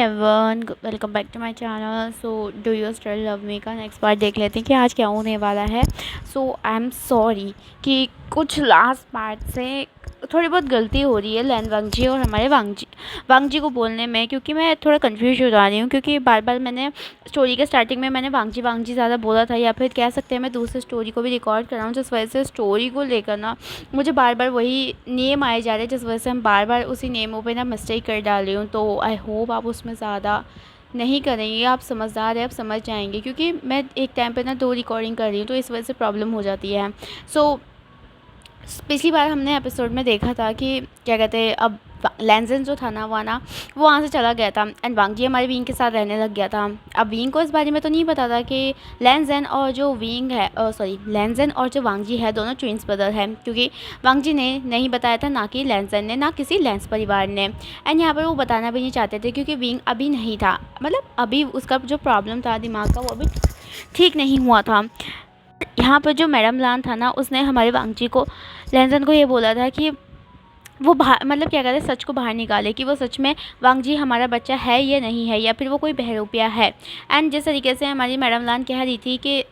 Everyone, welcome back to my channel. So do you still love me का next part देख लेते हैं कि आज क्या होने वाला है। सो आई एम सॉरी कि कुछ लास्ट पार्ट से थोड़ी बहुत गलती हो रही है लैन वांगजी और हमारे वांगजी को बोलने में, क्योंकि मैं थोड़ा कंफ्यूज हो जा रही हूँ। क्योंकि बार बार मैंने स्टोरी के स्टार्टिंग में मैंने वांगजी वांगजी ज़्यादा बोला था, या फिर कह सकते हैं मैं दूसरी स्टोरी को भी रिकॉर्ड कर रहा हूँ, जिस वजह से स्टोरी को लेकर ना मुझे बार बार वही नेम आए जा रहे हैं, जिस वजह से हम बार बार उसी नेमों पे ना मिस्टेक कर डाल रही हूँ। तो आई होप आप उसमें ज़्यादा नहीं करेंगे, आप समझदार हैं, आप समझ जाएंगे, क्योंकि मैं एक टाइम पे ना 2 रिकॉर्डिंग कर रही हूँ, तो इस वजह से प्रॉब्लम हो जाती है। सो पिछली बार हमने एपिसोड में देखा था कि क्या कहते हैं, अब लैंजन जो था ना वो वहाँ से चला गया था एंड वांगजी हमारे विंग के साथ रहने लग गया था। अब विंग को इस बारे में तो नहीं पता था कि लैंजन और जो विंग है लैंजन और जो वांगजी है दोनों ट्विंस ब्रदर हैं, क्योंकि वांगजी ने नहीं बताया था, ना कि लैंजन ने, ना किसी लैंस परिवार ने। एंड यहाँ पर वो बताना भी नहीं चाहते थे, क्योंकि विंग अभी नहीं था, मतलब अभी उसका जो प्रॉब्लम था दिमाग का वो अभी ठीक नहीं हुआ था। यहाँ पर जो मैडम लान था ना, उसने हमारे वांगजी को, लैंजन को ये बोला था कि वो बाहर, मतलब क्या कहते हैं, सच को बाहर निकाले कि वो सच में वांगजी हमारा बच्चा है या नहीं है, या फिर वो कोई बहरूपिया है। एंड जिस तरीके से हमारी मैडम लान कह रही थी कि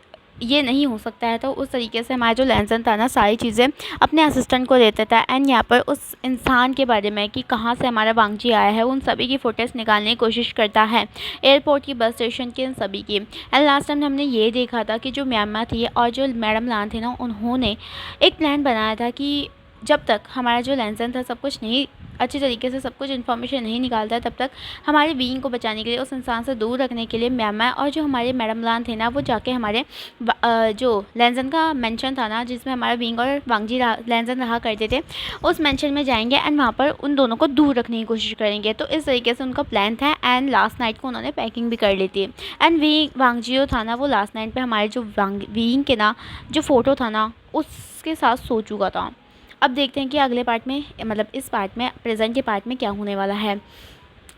ये नहीं हो सकता है, तो उस तरीके से हमारा जो लैंसन था ना सारी चीज़ें अपने असिस्टेंट को देता था। एंड यहाँ पर उस इंसान के बारे में कि कहाँ से हमारा वांगजी आया है, उन सभी की फ़ोटोज़ निकालने की कोशिश करता है, एयरपोर्ट की, बस स्टेशन की, इन सभी की। एंड लास्ट टाइम हमने ये देखा था कि जो म्यांमार थी और जो मैडम लान थे ना, उन्होंने एक प्लान बनाया था कि जब तक हमारा जो लैंसन था सब कुछ नहीं अच्छी तरीके से, सब कुछ इन्फॉर्मेशन नहीं निकालता है, तब तक हमारे बीइंग को बचाने के लिए, उस इंसान से दूर रखने के लिए म्यांमार और जो हमारे मैडम लान थे ना, वो जाके हमारे जो लैंसन का मेंशन था ना, जिसमें हमारा बीइंग और वांगजी लैंसन रहा करते थे, उस मेंशन में जाएंगे एंड वहाँ पर उन दोनों को दूर रखने की कोशिश करेंगे। तो इस तरीके से उनका प्लान था। एंड लास्ट नाइट को उन्होंने पैकिंग भी कर ली थी। एंड वांगजी था ना, वो लास्ट नाइट पर हमारे जो बीइंग के ना जो फ़ोटो था ना, उसके साथ सो चुका था। अब देखते हैं कि अगले पार्ट में, मतलब इस पार्ट में, प्रेजेंट के पार्ट में क्या होने वाला है।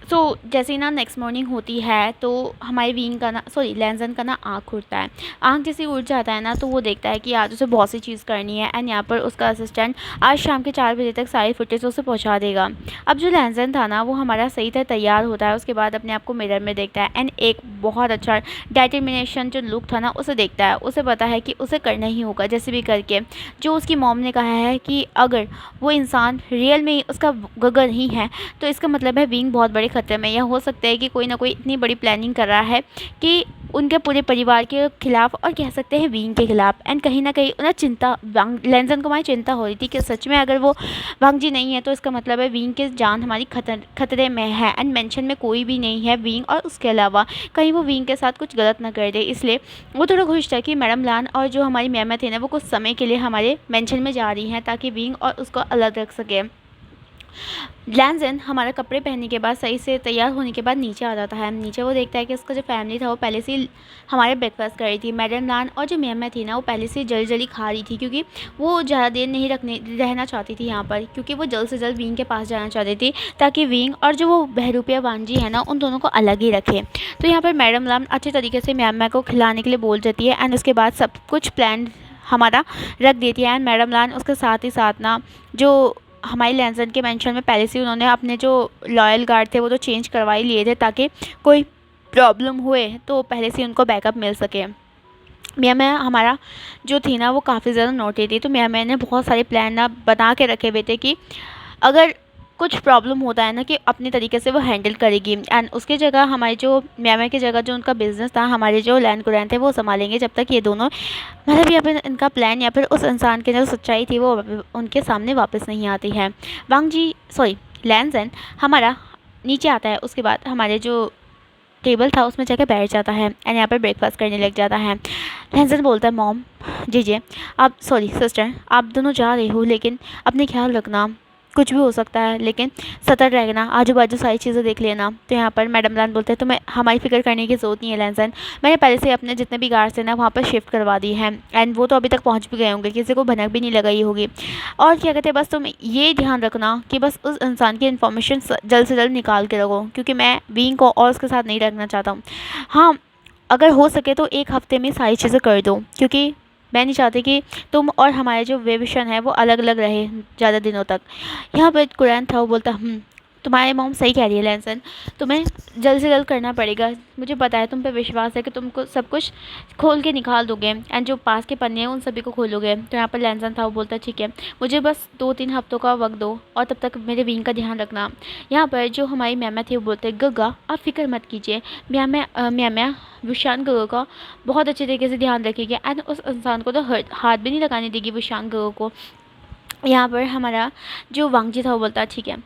सो जैसे ही ना नेक्स्ट मॉर्निंग होती है, तो हमारे विंग का ना, लैंसन का ना आँख खुलता है। आँख जैसे उठ जाता है ना, तो वो देखता है कि आज उसे बहुत सी चीज़ करनी है। एंड यहाँ पर उसका असिस्टेंट आज शाम के 4 बजे तक सारी फुटेज उसे पहुँचा देगा। अब जो लैंसन था ना, वो हमारा सही तरह तैयार होता है, उसके बाद अपने आप को मिरर में देखता है एंड एक बहुत अच्छा डिटर्मिनेशन जो लुक था ना, उसे देखता है। उसे पता है कि उसे करना ही होगा जैसे भी करके। जो उसकी मॉम ने कहा है कि अगर वो इंसान रियल में उसका गगर ही है, तो इसका मतलब है विंग बहुत बड़े खतरे में। यह हो सकता है कि कोई ना कोई इतनी बड़ी प्लानिंग कर रहा है कि उनके पूरे परिवार के खिलाफ, और कह सकते हैं विंग के खिलाफ। एंड कहीं ना कहीं उन्हें चिंता, लैंसन को हमारी चिंता हो रही थी कि सच में अगर वो वांगजी नहीं है, तो इसका मतलब है विंग की जान हमारी खतरे में है। एंड मेंशन में कोई भी नहीं है विंग और उसके अलावा, कहीं वो विंग के साथ कुछ गलत ना कर दे। इसलिए वो थोड़ा खुश था कि मैडम लान और जो हमारी मैम थे ना, वो कुछ समय के लिए हमारे मेंशन में जा रही हैं, ताकि विंग और उसको अलग रख सके। लैंसन हमारा कपड़े पहनने के बाद, सही से तैयार होने के बाद नीचे आ जाता है। नीचे वो देखता है कि उसका जो फैमिली था वो पहले से ही हमारे ब्रेकफास्ट कर रही थी। मैडम लान और जो मैम थी ना, वो पहले से जल्दी जल्दी खा रही थी, क्योंकि वो ज़्यादा देर नहीं रहना चाहती थी यहाँ पर, क्योंकि वो जल्द से जल्द विंग के पास जाना चाहती थी, ताकि विंग और जो वो बहरूपिया वांगजी है ना, उन दोनों को अलग ही रखे। तो यहाँ पर मैडम लान अच्छे तरीके से मैम को खिलाने के लिए बोल देती है। एंड उसके बाद सब कुछ प्लान हमारा रख देती है। एंड मैडम लान उसके साथ ही साथ ना, जो हमारे लैंसन के मेंशन में पहले से उन्होंने अपने जो लॉयल गार्ड थे वो तो चेंज करवा ही लिए थे, ताकि कोई प्रॉब्लम हुए तो पहले से उनको बैकअप मिल सके। मैं हमारा जो थी ना, वो काफ़ी ज़्यादा नोटी थी, तो मैंने बहुत सारे प्लान ना बना के रखे हुए थे कि अगर कुछ प्रॉब्लम होता है ना, कि अपने तरीके से वो हैंडल करेगी। एंड उसकी जगह हमारी जो म्यांमार की जगह जो उनका बिज़नेस था, हमारे जो लैंड कुरैन थे वो संभालेंगे, जब तक ये दोनों, मतलब या फिर इनका प्लान या फिर उस इंसान की जो सच्चाई थी वो उनके सामने वापस नहीं आती है। लैंसन हमारा नीचे आता है, उसके बाद हमारे जो टेबल था उसमें जाकर बैठ जाता है एंड यहाँ पर ब्रेकफास्ट करने लग जाता है। लैंसन बोलता है, मॉम जी आप, सिस्टर, आप दोनों जा रहे हो, लेकिन अपने ख्याल रखना, कुछ भी हो सकता है, लेकिन सतर्क रहना, आजू बाजू सारी चीज़ें देख लेना। तो यहाँ पर मैडम लान बोलते हैं, तो मैं, हमारी फिक्र करने की ज़रूरत नहीं है लैंसन, मैंने पहले से अपने जितने भी गार्ड्स हैं ना वहाँ पर शिफ्ट करवा दी है। एंड वो तो अभी तक पहुँच भी गए होंगे, किसी को भनक भी नहीं लगाई होगी। और क्या कहते हैं, बस तुम ये ध्यान रखना कि बस उस इंसान की इन्फॉर्मेशन जल्द से जल्द निकाल के रखो, क्योंकि मैं विंग को और उसके साथ नहीं रखना चाहता हूँ। हाँ, अगर हो सके तो 1 हफ्ते में सारी चीज़ें कर दो, क्योंकि मैं नहीं चाहती कि तुम और हमारे जो विशन है वो अलग अलग रहे ज़्यादा दिनों तक। यहाँ पर कुरैन था, वो बोलता तुम्हारी मॉम सही कह रही है लैंसन, तुम्हें जल्द से जल्द करना पड़ेगा। मुझे पता है, तुम पे विश्वास है कि तुमको सब कुछ खोल के निकाल दोगे एंड जो पास के पन्ने हैं उन सभी को खोलोगे। तो यहाँ पर लैंसन था, वो बोलता है ठीक है, मुझे बस 2-3 हफ्तों का वक्त दो और तब तक मेरे विंग का ध्यान रखना। यहाँ पर जो हमारी मैमा थी वो बोलते हैं गग्गा आप फिक्र मत कीजिए, मैमा विशान गगो का बहुत अच्छे तरीके से ध्यान रखेगी एंड उस इंसान को तो हाथ भी नहीं लगाने देगी विशान गगो को। यहाँ पर हमारा जो वांगजी था वो बोलता है ठीक है,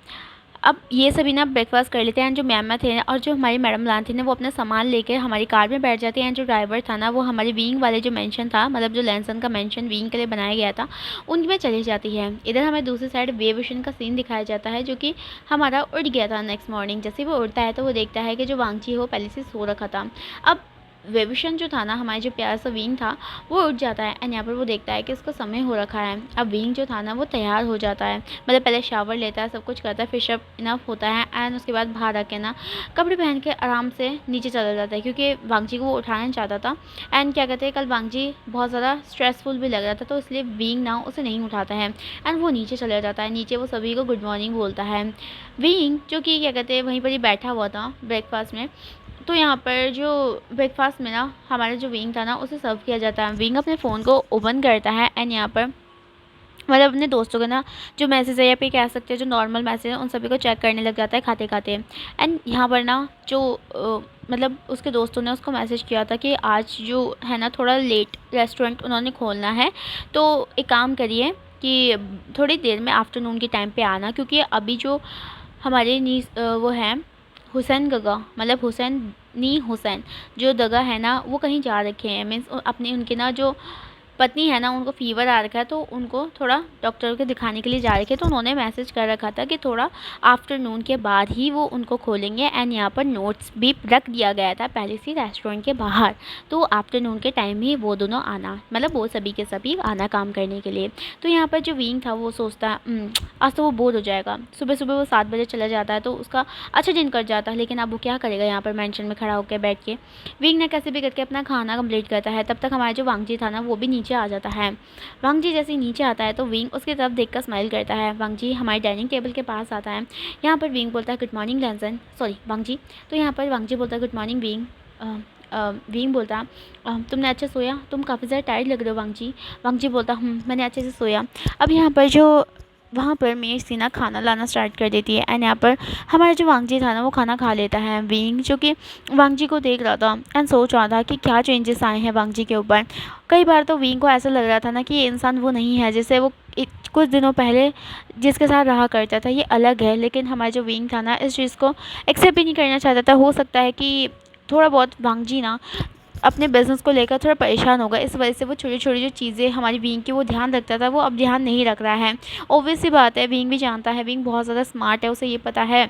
अब ये सभी ना ब्रेकफास्ट कर लेते हैं। जो मैम थे और जो हमारी मैडम लान थी ना, वो अपना सामान लेकर हमारी कार में बैठ जाते हैं। जो ड्राइवर था ना, वो हमारे विंग वाले जो मेंशन था, मतलब जो लैंसन का मेंशन विंग के लिए बनाया गया था, उनमें चली जाती है। इधर हमें दूसरी साइड वेविशन का सीन दिखाया जाता है, जो कि हमारा उड़ गया था नेक्स्ट मॉर्निंग। जैसे वो उड़ता है तो वो देखता है कि जो वांगची है वो पहले से सो रखा था। अब वेविशन जो था ना, हमारे जो प्यारा सा विंग था, वो उठ जाता है एंड यहाँ पर वो देखता है कि उसका समय हो रखा है। अब विंग जो था ना, वो तैयार हो जाता है, मतलब पहले शावर लेता है, सब कुछ करता है, फिश अप इनफ होता है एंड उसके बाद बाहर आके ना कपड़े पहन के आराम से नीचे चला जाता है, क्योंकि वांगजी को वो उठाना नहीं चाहता था। एंड क्या कहते हैं, कल वांगजी बहुत ज़्यादा स्ट्रेसफुल भी लग रहा था, तो इसलिए विंग ना उसे नहीं उठाता है एंड वो नीचे चला जाता है। नीचे वो सभी को गुड मॉर्निंग बोलता है। विंग जो कि क्या कहते हैं वहीं पर ही बैठा हुआ था ब्रेकफास्ट में। तो यहाँ पर जो ब्रेकफास्ट में ना हमारा जो विंग था ना, उसे सर्व किया जाता है। विंग अपने फ़ोन को ओपन करता है एंड यहाँ पर मतलब अपने दोस्तों का ना जो मैसेज है या फिर कह सकते हैं जो नॉर्मल मैसेज है, उन सभी को चेक करने लग जाता है खाते खाते। एंड यहाँ पर ना जो मतलब उसके दोस्तों ने उसको मैसेज किया था कि आज जो है ना थोड़ा लेट रेस्टोरेंट उन्होंने खोलना है, तो एक काम करिए कि थोड़ी देर में आफ्टरनून के टाइम पे आना, क्योंकि अभी जो हमारे वो हैं हुसैन गगा, मतलब हुसैन जो दगा है ना, वो कहीं जा रखे हैं। मीन्स अपनी उनके ना जो पत्नी है ना, उनको फीवर आ रखा है, तो उनको थोड़ा डॉक्टर को दिखाने के लिए जा रखे। तो उन्होंने मैसेज कर रखा था कि थोड़ा आफ्टरनून के बाद ही वो उनको खोलेंगे एंड यहाँ पर नोट्स भी रख दिया गया था पहले से रेस्टोरेंट के बाहर, तो आफ्टरनून के टाइम ही वो दोनों आना, मतलब वो सभी के सभी आना काम करने के लिए। तो यहाँ पर जो विंग था वो सोचता है आज तो वो बोर हो जाएगा। सुबह सुबह वो 7 बजे चला जाता है, तो उसका अच्छा दिन कट जाता है। लेकिन अब वो क्या करेगा, यहाँ पर मेंशन में खड़ा होकर बैठ के विंग ने कैसे भी करके अपना खाना कंप्लीट करता है। तब तक हमारा जो वांगजी था ना, वो भी नीचे आ जाता है। वांगजी जैसे ही नीचे आता है तो विंग उसकी तरफ देखकर स्माइल करता है। वांगजी हमारे डाइनिंग टेबल के पास आता है। यहाँ पर विंग बोलता है गुड मॉर्निंग लैंसन, सॉरी वांगजी। तो यहाँ पर वांगजी बोलता है गुड मॉर्निंग विंग। विंग बोलता तुमने अच्छे सोया, तुम काफ़ी ज़्यादा टायर्ड लग रहे हो वांगजी। वांगजी बोलता मैंने अच्छे से सोया। अब यहाँ पर जो वहाँ पर मेरी सीना खाना लाना स्टार्ट कर देती है एंड यहाँ पर हमारा जो वांगजी था ना, वो खाना खा लेता है। विंग जो कि वांगजी को देख रहा था एंड सोच रहा था कि क्या चेंजेस आए हैं वांगजी के ऊपर। कई बार तो विंग को ऐसा लग रहा था ना कि ये इंसान वो नहीं है जिससे वो कुछ दिनों पहले जिसके साथ रहा करता था, ये अलग है। लेकिन हमारा जो विंग था ना, इस चीज़ को एक्सेप्ट ही नहीं करना चाहता था। हो सकता है कि थोड़ा बहुत वांगजी ना अपने बिज़नेस को लेकर थोड़ा परेशान होगा, इस वजह से वो छोटी छोटी जो चीज़ें हमारी विंग की वो ध्यान रखता था, वो अब ध्यान नहीं रख रहा है। ऑब्वियस सी बात है, विंग भी जानता है, विंग बहुत ज़्यादा स्मार्ट है, उसे ये पता है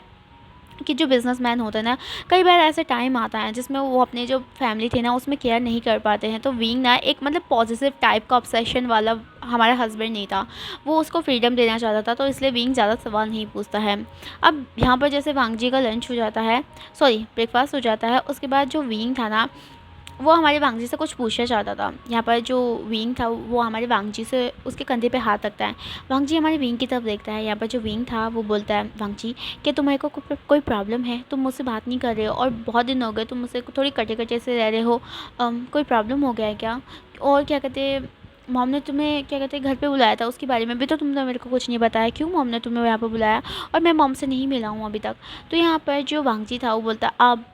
कि जो बिज़नेसमैन होता है ना, कई बार ऐसे टाइम आता है जिसमें वो अपने जो फैमिली थी ना, उसमें केयर नहीं कर पाते हैं। तो विंग ना एक मतलब पॉजिटिव टाइप का ऑब्सेशन वाला हमारा हस्बैंड नहीं था, वो उसको फ्रीडम देना चाहता था, तो इसलिए विंग ज़्यादा सवाल नहीं पूछता है। अब यहाँ पर जैसे वांगजी का लंच हो जाता है, सॉरी ब्रेकफास्ट हो जाता है, उसके बाद जो विंग था ना, वो हमारे वांगजी से कुछ पूछना चाहता था। यहाँ पर जो विंग था वो हमारे वांगजी से उसके कंधे पे हाथ रखता है। वांगजी हमारे विंग की तरफ देखता है। यहाँ पर जो विंग था वो बोलता है वांगजी कि तुम्हारे को कोई प्रॉब्लम है, तुम मुझसे बात नहीं कर रहे हो और बहुत दिन हो गए, तुम मुझसे थोड़ी कटे कटे से रह रहे हो, कोई प्रॉब्लम हो गया है क्या? और क्या कहते मॉम ने तुम्हें क्या कहते घर पे बुलाया था, उसके बारे में भी तो तुमने मेरे को कुछ नहीं बताया, क्यों मॉम ने तुम्हें यहाँ पर बुलाया और मैं मॉम से नहीं मिला हूँ अभी तक? तो यहाँ पर जो वांगजी था वो बोलता अब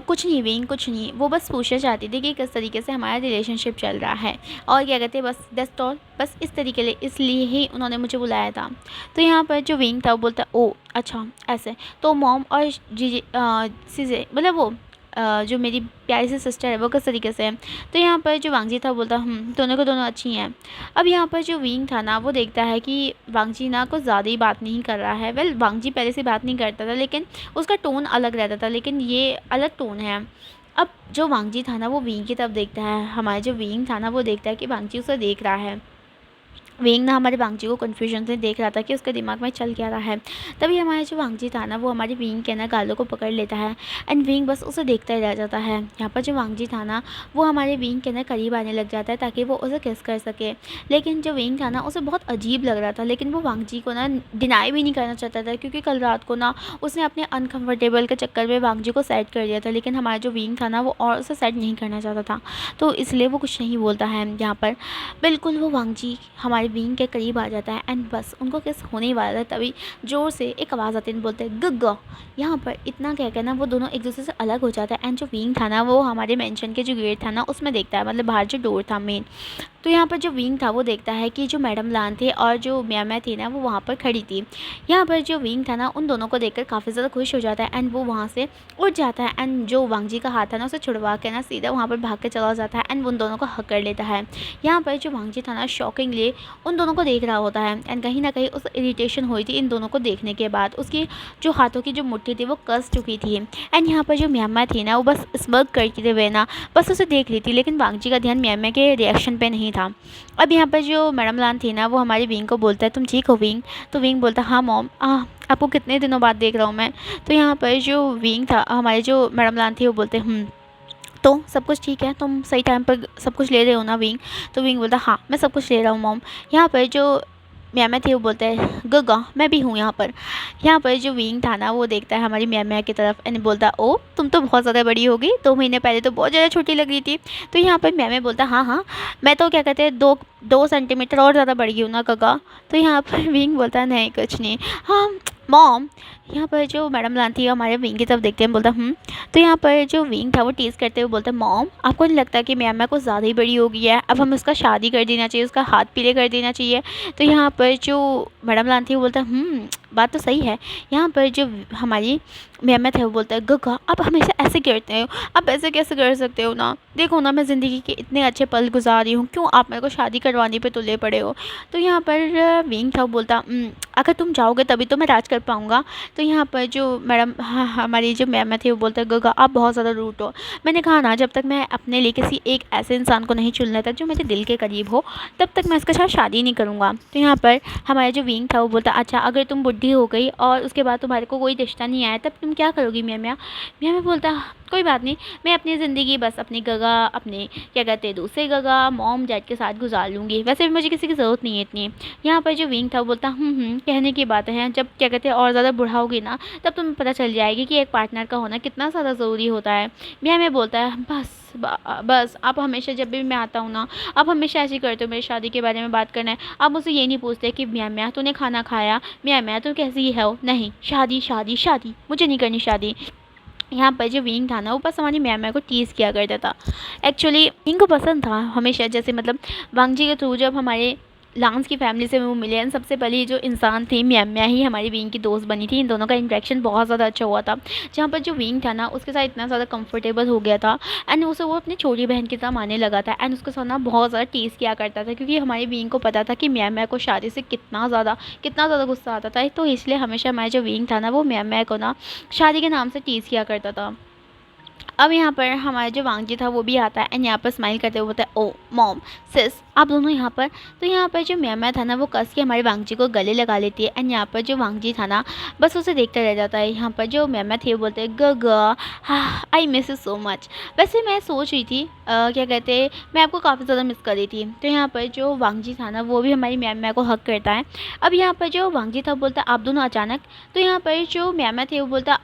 कुछ नहीं विंग, कुछ नहीं, वो बस पूछना चाहती थी कि किस तरीके से हमारा रिलेशनशिप चल रहा है और क्या कहते हैं, बस दैट्स ऑल, बस इस तरीके लिए इसलिए ही उन्होंने मुझे बुलाया था। तो यहाँ पर जो विंग था वो बोलता ओ अच्छा ऐसे, तो मॉम और जीजे सीजे मतलब वो जो मेरी प्यारी सी सिस्टर है वो किस तरीके से है? तो यहाँ पर जो वांगजी था वो बोलता दोनों को दोनों अच्छी हैं। अब यहाँ पर जो विंग था ना, वो देखता है कि वांगजी ना कुछ ज़्यादा ही बात नहीं कर रहा है। वेल वांगजी पहले से बात नहीं करता था, लेकिन उसका टोन अलग रहता था, लेकिन ये अलग टोन है। अब जो वांगजी था ना, वो विंग की तरफ देखता है। हमारा जो विंग था ना, वो देखता है कि वांगजी उसे देख रहा है। वेंग ना हमारे वांगजी को कन्फ्यूजन से देख रहा था कि उसके दिमाग में चल क्या रहा है। तभी हमारा जो वांगजी था ना वो हमारे वेंग के ना गालों को पकड़ लेता है एंड वेंग बस उसे देखता ही रह जाता है। यहाँ पर जो वांगजी था ना वो हमारे वेंग के ना करीब आने लग जाता है ताकि वो उसे किस कर सके। लेकिन जो वेंग था ना उसे बहुत अजीब लग रहा था, लेकिन वो वांगजी को ना डिनाई भी नहीं करना चाहता था, क्योंकि कल रात को ना उसने अपने अनकम्फर्टेबल के चक्कर में वांगजी को सेट कर दिया था। लेकिन हमारा जो वेंग था ना वो और उसे सेट नहीं करना चाहता था, तो इसलिए वो कुछ नहीं बोलता है। यहाँ पर बिल्कुल वो वांगजी हमारे विंग के करीब आ जाता है एंड बस उनको किस होने ही वाला था, तभी ज़ोर से एक आवाज़ आती है, बोलते हैं गग्गा। यहाँ पर इतना कह के ना वो दोनों एक दूसरे से अलग हो जाता है एंड जो विंग था ना वो हमारे मेंशन के जो गेट था ना उसमें देखता है, मतलब बाहर जो डोर था मेन। तो यहाँ पर जो विंग था वो देखता है कि जो मैडम लान थे और जो म्यामा थी ना वो वहाँ पर खड़ी थी। यहाँ पर जो विंग था ना उन दोनों को देखकर काफ़ी ज़्यादा खुश हो जाता है एंड वो वहाँ से उठ जाता है एंड जो वांगजी का हाथ था ना उसे छुड़वा के ना सीधा वहाँ पर भाग के चला जाता है एंड उन दोनों को हक कर लेता है। यहाँ पर जो वांगजी था ना शॉकिंगली उन दोनों को देख रहा होता है एंड कहीं ना कहीं उसे इरिटेशन हुई थी इन दोनों को देखने के बाद। उसकी जो हाथों की जो मुट्ठी थी वो कस चुकी थी एंड यहाँ पर जो म्यामा थी ना वो बस स्मर्क करते हुए ना बस उसे देख रही थी, लेकिन वांगजी का ध्यान म्यामा के रिएक्शन पे नहीं था। अब यहाँ पर जो मैडम लान थी ना वो हमारी विंग को बोलता है तुम ठीक हो विंग? तो विंग बोलता हाँ मॉम, आपको कितने दिनों बाद देख रहा हूँ मैं। तो यहाँ पर जो विंग था हमारे जो मैडम लान थी वो बोलते तो सब कुछ ठीक है, तुम सही टाइम पर सब कुछ ले रहे हो ना विंग? तो विंग बोलता हाँ मैं सब कुछ ले रहा हूँ मॉम। यहाँ पर जो म्यामा थी वो बोलता है गगा मैं भी हूँ यहाँ पर। यहाँ पर जो विंग था ना वो देखता है हमारी म्यामा की तरफ एंड बोलता ओ तुम तो बहुत ज़्यादा बड़ी हो गई, 2 महीने पहले तो बहुत ज़्यादा छोटी लग रही थी। तो यहाँ पर म्यामा बोलता हाँ हाँ मैं तो क्या कहते हैं 2 सेंटीमीटर और ज़्यादा बढ़ गई हूँ ना गगा। तो यहाँ पर विंग बोलता है नहीं कुछ नहीं। हाँ मॉम। यहाँ पर जो मैडम लान थी हमारे विंग की तरफ देखते हैं, बोलता तो यहाँ पर जो विंग था वो टीज़ करते हुए बोलता मॉम आपको नहीं लगता कि म्यामा कुछ ज़्यादा ही बड़ी हो गई है, अब हमें उसका शादी कर देना चाहिए, उसका हाथ पीले कर देना चाहिए। तो यहाँ पर जो मैडम लान थी वो बोलता बात तो सही है। यहाँ पर जो हमारी म्यामा है वो बोलता है गगा आप हमेशा ऐसे करते हो, आप ऐसे कैसे कर सकते हो ना, देखो ना मैं ज़िंदगी के इतने अच्छे पल गुजार रही हूँ, क्यों आप मेरे को शादी करवाने पे तुले पड़े हो। तो यहाँ पर विंग था वो बोलता अगर तुम जाओगे तभी तो मैं राज कर पाऊँगा। तो यहाँ पर जो मैडम हमारी जो म्यामा थी वो बोलते हैं गगा आप बहुत ज़्यादा रूट हो, मैंने कहा ना जब तक मैं अपने लिए किसी एक ऐसे इंसान को नहीं चुन लेता जो मेरे दिल के करीब हो तब तक मैं इसके साथ शादी नहीं करूँगा। तो यहाँ पर हमारा जो विंग था वो बोलता अच्छा अगर तुम बुढ़ी हो गई और उसके बाद तुम्हारे को कोई रिश्ता नहीं आया तब तुम क्या करोगी म्यामा? म्यामा बोलता कोई बात नहीं, मैं अपनी ज़िंदगी बस अपनी गगा अपने क्या कहते हैं दूसरे गगा मॉम डैड के साथ गुजार लूँगी, वैसे भी मुझे किसी की ज़रूरत नहीं है इतनी। यहाँ पर जो विंग था वो बोलता कहने की बात है, जब क्या कहते हैं और ज़्यादा बूढ़ा होगी ना तब तुम्हें पता चल जाएगी कि एक पार्टनर का होना कितना ज़्यादा ज़रूरी होता है। म्यामा बोलता है बस आप हमेशा जब भी मैं आता हूँ ना आप हमेशा ऐसे करते हो, मेरी शादी के बारे में बात करना है आप मुझसे ये नहीं पूछते कि म्यामा तूने खाना खाया, म्यामा तुम कैसी है हो, नहीं शादी शादी शादी मुझे नहीं करनी शादी। यहाँ पर जो विंग था ना वो बस हमारी म्यामा को टीज़ किया करता था। एक्चुअली विंग को पसंद था हमेशा, जैसे मतलब वांगजी के थ्रू जब हमारे लांस की फैमिली से वो मिले एंड सबसे पहले जो इंसान थी म्यामा ही हमारी विंग की दोस्त बनी थी। इन दोनों का इंटरेक्शन बहुत ज़्यादा अच्छा हुआ था, जहाँ पर जो विंग था ना उसके साथ इतना ज़्यादा कंफर्टेबल हो गया था एंड उसे वो अपनी छोटी बहन की तरह मानने लगा था एंड उसके साथ ना बहुत ज़्यादा टीज़ किया करता था, क्योंकि हमारी विंग को पता था कि म्यामा को शादी से कितना ज़्यादा गुस्सा आता था। तो इसलिए हमेशा हमारा जो विंग था ना वो म्यामा को ना शादी के नाम से टीज़ किया करता था। अब यहाँ पर हमारा जो वांगजी था वो भी आता है एंड यहाँ पर स्माइल करते हुए बोलता है ओ मॉम सिस आप दोनों यहाँ पर। तो यहाँ पर जो म्यामा था ना वो कस के हमारे वांगजी को गले लगा लेती है एंड यहाँ पर जो वांगजी था ना बस उसे देखता रह जाता है। यहाँ पर जो म्यामा थी वो बोलते हैं गगा I miss you so much. वैसे मैं सोच रही थी क्या कहते हैं मैं आपको काफ़ी ज़्यादा मिस कर रही थी। तो यहाँ पर जो वांगजी था ना वो भी हमारी म्यामा को हक करता है। अब यहाँ पर जो वांगजी था बोलता है आप दोनों अचानक। तो यहाँ पर जो म्यामा थे वो बोलता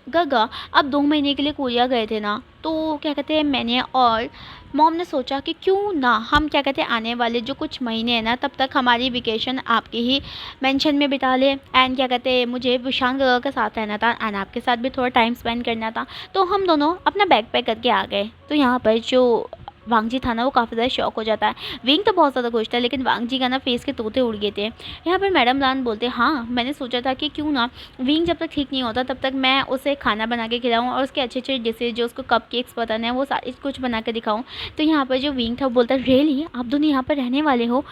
गगा आप 2 महीने के लिए कोरिया गए थे ना, तो क्या कहते हैं मैंने और मॉम ने सोचा कि क्यों ना हम क्या कहते हैं आने वाले जो कुछ महीने हैं ना तब तक हमारी वेकेशन आपके ही मेंशन में बिता ले एंड क्या कहते हैं मुझे विशान गगा के साथ रहना था एंड आपके साथ भी थोड़ा टाइम स्पेंड करना था, तो हम दोनों अपना बैग पैक करके आ गए। तो यहाँ पर जो वांगजी था ना वो काफ़ी ज़्यादा शॉक हो जाता है। विंग तो बहुत ज़्यादा खुश था लेकिन वांगजी का ना फेस के तोते उड़ गए थे। यहाँ पर मैडम लान बोलते हाँ मैंने सोचा था कि क्यों ना विंग जब तक ठीक नहीं होता तब तक मैं उसे खाना बना के खिलाऊँ और उसके अच्छे अच्छे डिशेज जो उसको कप केक्स पसंद है वो सारी कुछ बना के दिखाऊँ। तो यहाँ पर जो विंग था वो बोलता रियली आप दोनों यहाँ पर रहने वाले हो?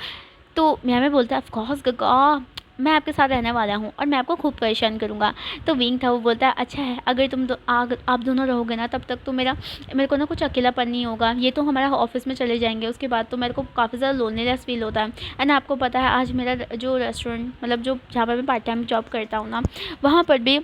तो म्यामा बोलता है ऑफ कोर्स गगा मैं आपके साथ रहने वाला हूँ और मैं आपको खूब परेशान करूँगा। तो विंग था वो बोलता है अच्छा है, अगर तुम आप दोनों रहोगे ना, तब तक तो मेरे को ना कुछ अकेलापन नहीं होगा। ये तो हमारा ऑफिस में चले जाएंगे, उसके बाद तो मेरे को काफ़ी ज़्यादा लोनलीनेस फील होता है। एंड आपको पता है आज मेरा जो रेस्टोरेंट मतलब जो जहाँ पर मैं पार्ट टाइम जॉब करता हूँ ना, वहाँ पर भी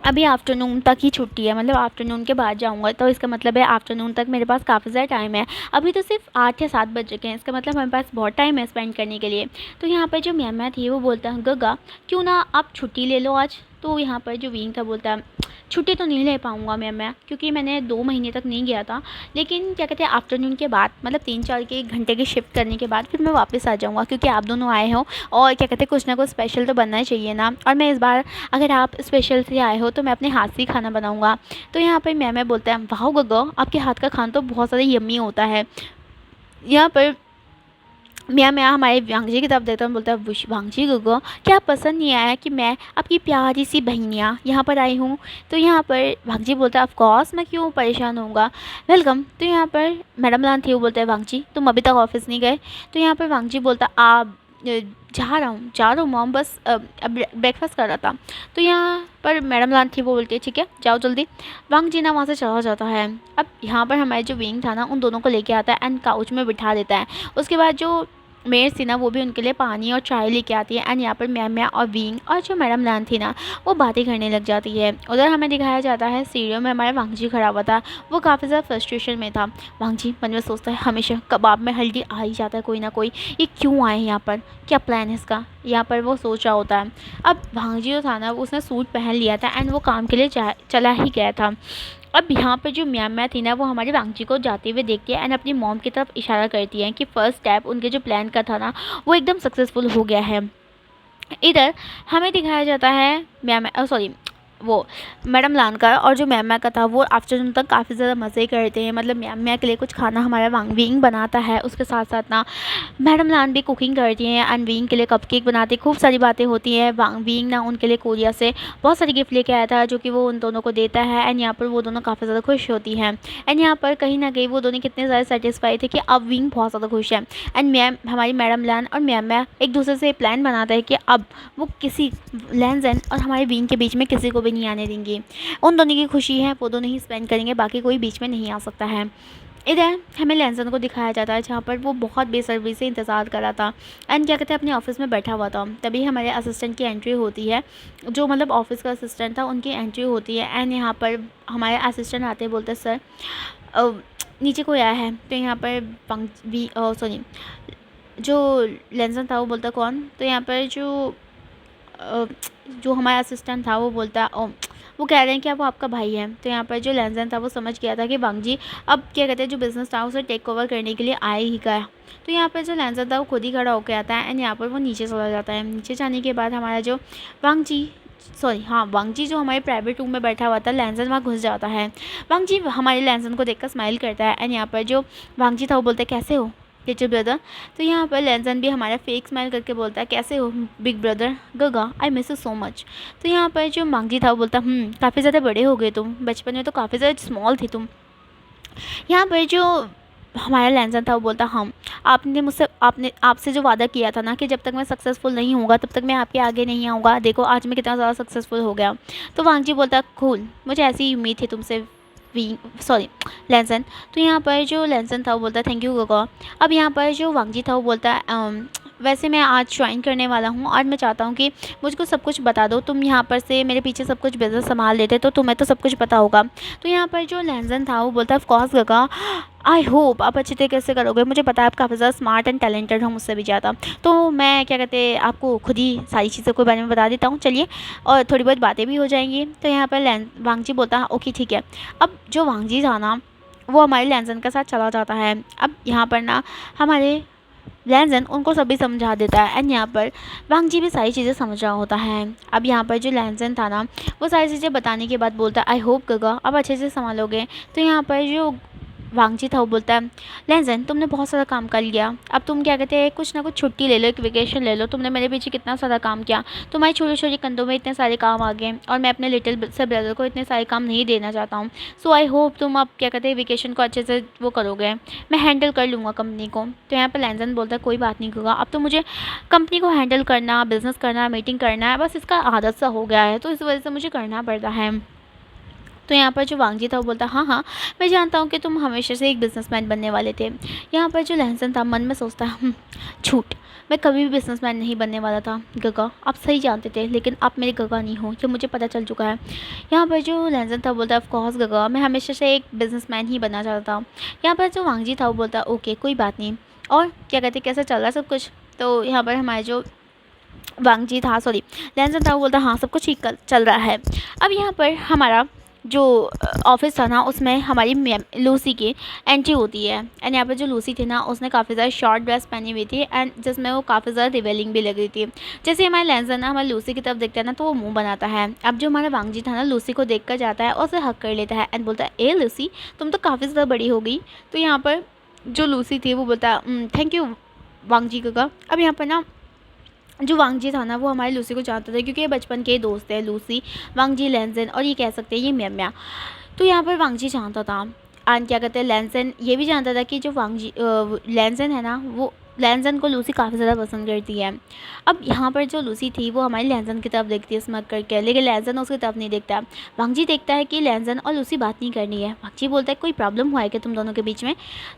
अभी आफ्टरनून तक ही छुट्टी है, मतलब आफ्टरनून के बाद जाऊंगा। तो इसका मतलब है आफ्टरनून तक मेरे पास काफ़ी ज़्यादा टाइम है। अभी तो सिर्फ 8 या 7 बज चुके हैं, इसका मतलब हमारे पास बहुत टाइम है स्पेंड करने के लिए। तो यहाँ पर जो मैम थी वो बोलता है गगा क्यों ना आप छुट्टी ले लो आज। तो यहाँ पर जो विंग था बोलता है छुट्टी तो नहीं ले पाऊँगा मैं, क्योंकि मैंने 2 महीने तक नहीं गया था। लेकिन क्या कहते हैं आफ्टरनून के बाद मतलब 3-4 के घंटे की शिफ्ट करने के बाद फिर मैं वापस आ जाऊँगा, क्योंकि आप दोनों आए हो और क्या कहते हैं कुछ ना कुछ स्पेशल तो बनना ही चाहिए ना। और मैं इस बार अगर आप स्पेशल से आए हो तो मैं अपने हाथ से ही खाना बनाऊँगा। तो यहाँ पर मैम बोलता है वाह गगा आपके हाथ का खाना तो बहुत ज़्यादा यम्मी होता है। यहाँ पर मैं हमारे वांगजी की तरफ देखता हूँ, बोलता है वांगजी गगा क्या पसंद नहीं आया कि मैं आपकी प्यारी सी बहनियाँ यहाँ पर आई हूँ। तो यहाँ पर वांगजी बोलता है ऑफ कोर्स मैं क्यों परेशान होऊंगा, वेलकम। तो यहाँ पर मैडम लान थी वो बोलते हैं वांगजी तुम अभी तक ऑफिस नहीं गए। तो यहाँ पर वांगजी बोलता आप जा रहा हूँ मॉम, बस ब्रेकफास्ट कर रहा था। तो यहाँ पर मैडम लान थी वो बोलती है ठीक है जाओ जल्दी। वांगजी ना वहाँ से चला जाता है। अब यहाँ पर हमारे जो विंग था ना उन दोनों को लेके आता है एंड काउच में बिठा देता है। उसके बाद जो मेड थी ना वो भी उनके लिए पानी और चाय लेके आती है। एंड यहाँ पर मैम और विंग और जो मैडम लान थी ना वो बातें करने लग जाती है। उधर हमें दिखाया जाता है सीढ़ियों में हमारा वांगजी खड़ा हुआ था, वो काफ़ी ज़्यादा फ्रस्ट्रेशन में था। वांगजी मन में सोचता है हमेशा कबाब में हल्दी आ ही जाता है कोई ना कोई, ये क्यों आए यहाँ पर, क्या प्लान है इसका, यहाँ पर वो सोच रहा होता है। अब वांगजी जो था ना उसने सूट पहन लिया था एंड वो काम के लिए चला ही गया था। अब यहाँ पे जो म्याम थी ना वो हमारे वांगजी को जाते हुए देखती है एंड अपनी मॉम की तरफ इशारा करती है कि फ़र्स्ट स्टेप उनके जो प्लान का था ना वो एकदम सक्सेसफुल हो गया है। इधर हमें दिखाया जाता है सॉरी वो मैडम लान का और जो मैम का था वो आफ्टरनून तक काफ़ी ज़्यादा मज़े करते हैं। मतलब मैम के लिए कुछ खाना हमारा विंग बनाता है, उसके साथ साथ ना मैडम लान भी कुकिंग करती हैं एंड विंग के लिए कपकेक बनाती है, खूब सारी बातें होती हैं। विंग ना उनके लिए कोरिया से बहुत सारी गिफ्ट लेके आया था जो कि वो उन दोनों को देता है एंड यहाँ पर वो दोनों काफ़ी ज़्यादा खुश होती हैं। एंड यहाँ पर कहीं ना कहीं वो दोनों कितने ज़्यादा सेटिस्फाई थे कि अब विंग बहुत ज़्यादा खुश है। एंड मैम हमारी मैडम लान और मैम एक दूसरे से प्लान बनाता है कि अब वो किसी लैंजन और हमारे विंग के बीच में किसी को भी नहीं आने देंगे। उन दोनों की खुशी है वो दोनों ही स्पेंड करेंगे, बाकी कोई बीच में नहीं आ सकता है। इधर हमें लैंसन को दिखाया जाता है जहाँ पर वो बहुत बेसब्री से इंतज़ार कर रहा था एंड क्या कहते हैं अपने ऑफिस में बैठा हुआ था। तभी हमारे असिस्टेंट की एंट्री होती है, जो मतलब ऑफिस का असिस्टेंट था उनकी एंट्री होती है एंड यहाँ पर हमारे असिस्टेंट आते बोलते सर नीचे कोई आया है। तो यहाँ पर सॉरी जो लैंसन था वो बोलता कौन। तो यहाँ पर जो हमारा असिस्टेंट था वो बोलता वो कह रहे हैं कि अब वो आपका भाई है। तो यहाँ पर जो लैंसन था वो समझ गया था कि वांगजी अब क्या कहते हैं जो बिज़नेस था उसे टेक ओवर करने के लिए आया ही गया। तो यहाँ पर जो लैंसन था वो खुद ही खड़ा होकर आता है एंड यहाँ पर वो नीचे चला जाता है। नीचे जाने के बाद हमारा जो वांगजी जो हमारे प्राइवेट रूम में बैठा हुआ था लैंसन वहाँ घुस जाता है। वांगजी हमारे लैंसन को देखकर स्माइल करता है एंड यहाँ पर जो वांगजी था वो बोलता है कैसे हो लिटिल ब्रदर। तो यहाँ पर लैंसन भी हमारा फेक स्माइल करके बोलता है कैसे हो बिग ब्रदर गगा I miss you so much. तो यहाँ पर जो वांगजी था वो बोलता काफ़ी ज़्यादा बड़े हो गए तुम, बचपन में तो काफ़ी ज़्यादा स्मॉल थी तुम। यहाँ पर जो हमारा लैंसन था वो बोलता आपने आपसे जो वादा किया था ना कि जब तक मैं सक्सेसफुल नहीं होगा तब तक मैं आपके आगे नहीं आऊँगा, देखो आज मैं कितना ज़्यादा सक्सेसफुल हो गया। तो वांगजी बोलता कूल, मुझे ऐसी ही उम्मीद थी तुमसे लैंसन। तो यहाँ पर जो लैंसन था वो बोलता है थैंक यू गगा। अब यहाँ पर जो वांगजी था वो बोलता है वैसे मैं आज ज्वाइन करने वाला हूँ और मैं चाहता हूँ कि मुझको सब कुछ बता दो, तुम यहाँ पर से मेरे पीछे सब कुछ बिज़नेस संभाल लेते तो तुम्हें तो सब कुछ पता होगा। तो यहाँ पर जो लैंसन था वो बोलता है ऑफ कोर्स गगा आई होप आप अच्छे तरीके से करोगे, मुझे पता है आप काफ़ी ज़्यादा स्मार्ट एंड टैलेंटेड हो मुझसे भी ज़्यादा। तो मैं क्या कहते हैं आपको खुद ही सारी चीज़ों के बारे में बता देता हूँ चलिए, और थोड़ी बहुत बातें भी हो जाएंगी। तो यहाँ पर वांगजी बोलता है ओके ठीक है। अब जो वांगजी था ना वो हमारे लैंसन के साथ चला जाता है। अब यहाँ पर ना हमारे लैंसन उनको सभी समझा देता है एंड यहाँ पर वांगजी भी सारी चीज़ें समझ रहा होता है। अब यहाँ पर जो लैंसन था ना वो सारी चीज़ें बताने के बाद बोलता है आई होप गगा अब अच्छे से संभालोगे। तो यहाँ पर जो वांगजी था वो बोलता है, लेंजन तुमने बहुत सारा काम कर लिया, अब तुम क्या कहते हैं कुछ ना कुछ छुट्टी ले लो, एक वेकेशन ले लो, तुमने मेरे पीछे कितना सारा काम किया, तुम्हारी छोटी छोटी कंधों में इतने सारे काम आ गए और मैं अपने लिटिल से ब्रदर को इतने सारे काम नहीं देना चाहता हूँ। सो आई होप तुम अब क्या कहते हैं वेकेशन को अच्छे से वो करोगे, मैं हैंडल कर लूँगा कंपनी को। तो यहाँ पर लेंजन बोलता है कोई बात नहीं होगा, अब तो मुझे कंपनी को हैंडल करना, बिजनेस करना, मीटिंग करना है, बस इसका आदत सा हो गया है, तो इस वजह से मुझे करना पड़ता है। तो यहाँ पर जो वांगजी था वो बोलता हाँ हाँ मैं जानता हूँ कि तुम हमेशा से एक बिजनेसमैन बनने वाले थे। यहाँ पर जो लहसन था मन में सोचता है झूठ, मैं कभी भी बिजनेसमैन नहीं बनने वाला था गगा, आप सही जानते थे, लेकिन आप मेरे गगा नहीं हो, ये मुझे पता चल चुका है। यहाँ पर जो लहसन था बोलता है ऑफ कोर्स गगा, मैं हमेशा से एक बिजनेसमैन ही बनना चाहता था। यहाँ पर जो वांगजी था वो बोलता ओके कोई बात नहीं, और क्या कहते कैसा चल रहा है सब कुछ। तो यहाँ पर हमारे जो वांगजी था सॉरी लहसन था वो बोलता हाँ सब कुछ ठीक चल रहा है। अब यहाँ पर हमारा जो ऑफिस था ना उसमें हमारी मैम लूसी की एंट्री होती है, एंड यहाँ पर जो लूसी थी ना उसने काफ़ी ज़्यादा शॉर्ट ड्रेस पहनी हुई थी एंड जिसमें वो काफ़ी ज़्यादा रिवेलिंग भी लग रही थी। जैसे हमारे लेंसर ना हमारी लूसी की तरफ देखता है ना तो वो मुंह बनाता है। अब जो हमारा वांगजी था ना लूसी को देख कर जाता है और उसे हक कर लेता है एंड बोलता है ए लूसी तुम तो काफ़ी ज़्यादा बड़ी हो गई। तो यहाँ पर जो लूसी थी वो बोलता थैंक यू वांगजी का। अब यहाँ पर ना जो वांगजी था ना वो हमारी लूसी को जानता था क्योंकि ये बचपन के दोस्त हैं, लूसी, वांगजी, लेंसन और ये कह सकते हैं ये म्या। तो यहाँ पर वांगजी जानता था एंड क्या कहते हैं लेंसन ये भी जानता था कि जो वांगजी लेंसन है ना वो लेंसन को लूसी काफ़ी ज़्यादा पसंद करती है। अब यहाँ पर जो लूसी थी वो हमारी लेंसन की तरफ देखती है स्मग करके, लेकिन लेंसन उसकी तरफ नहीं देखता। वांगजी देखता है कि लेंसन और लूसी बात नहीं करनी है। वांगजी बोलता है कोई प्रॉब्लम हुआ है क्या तुम दोनों के बीच में।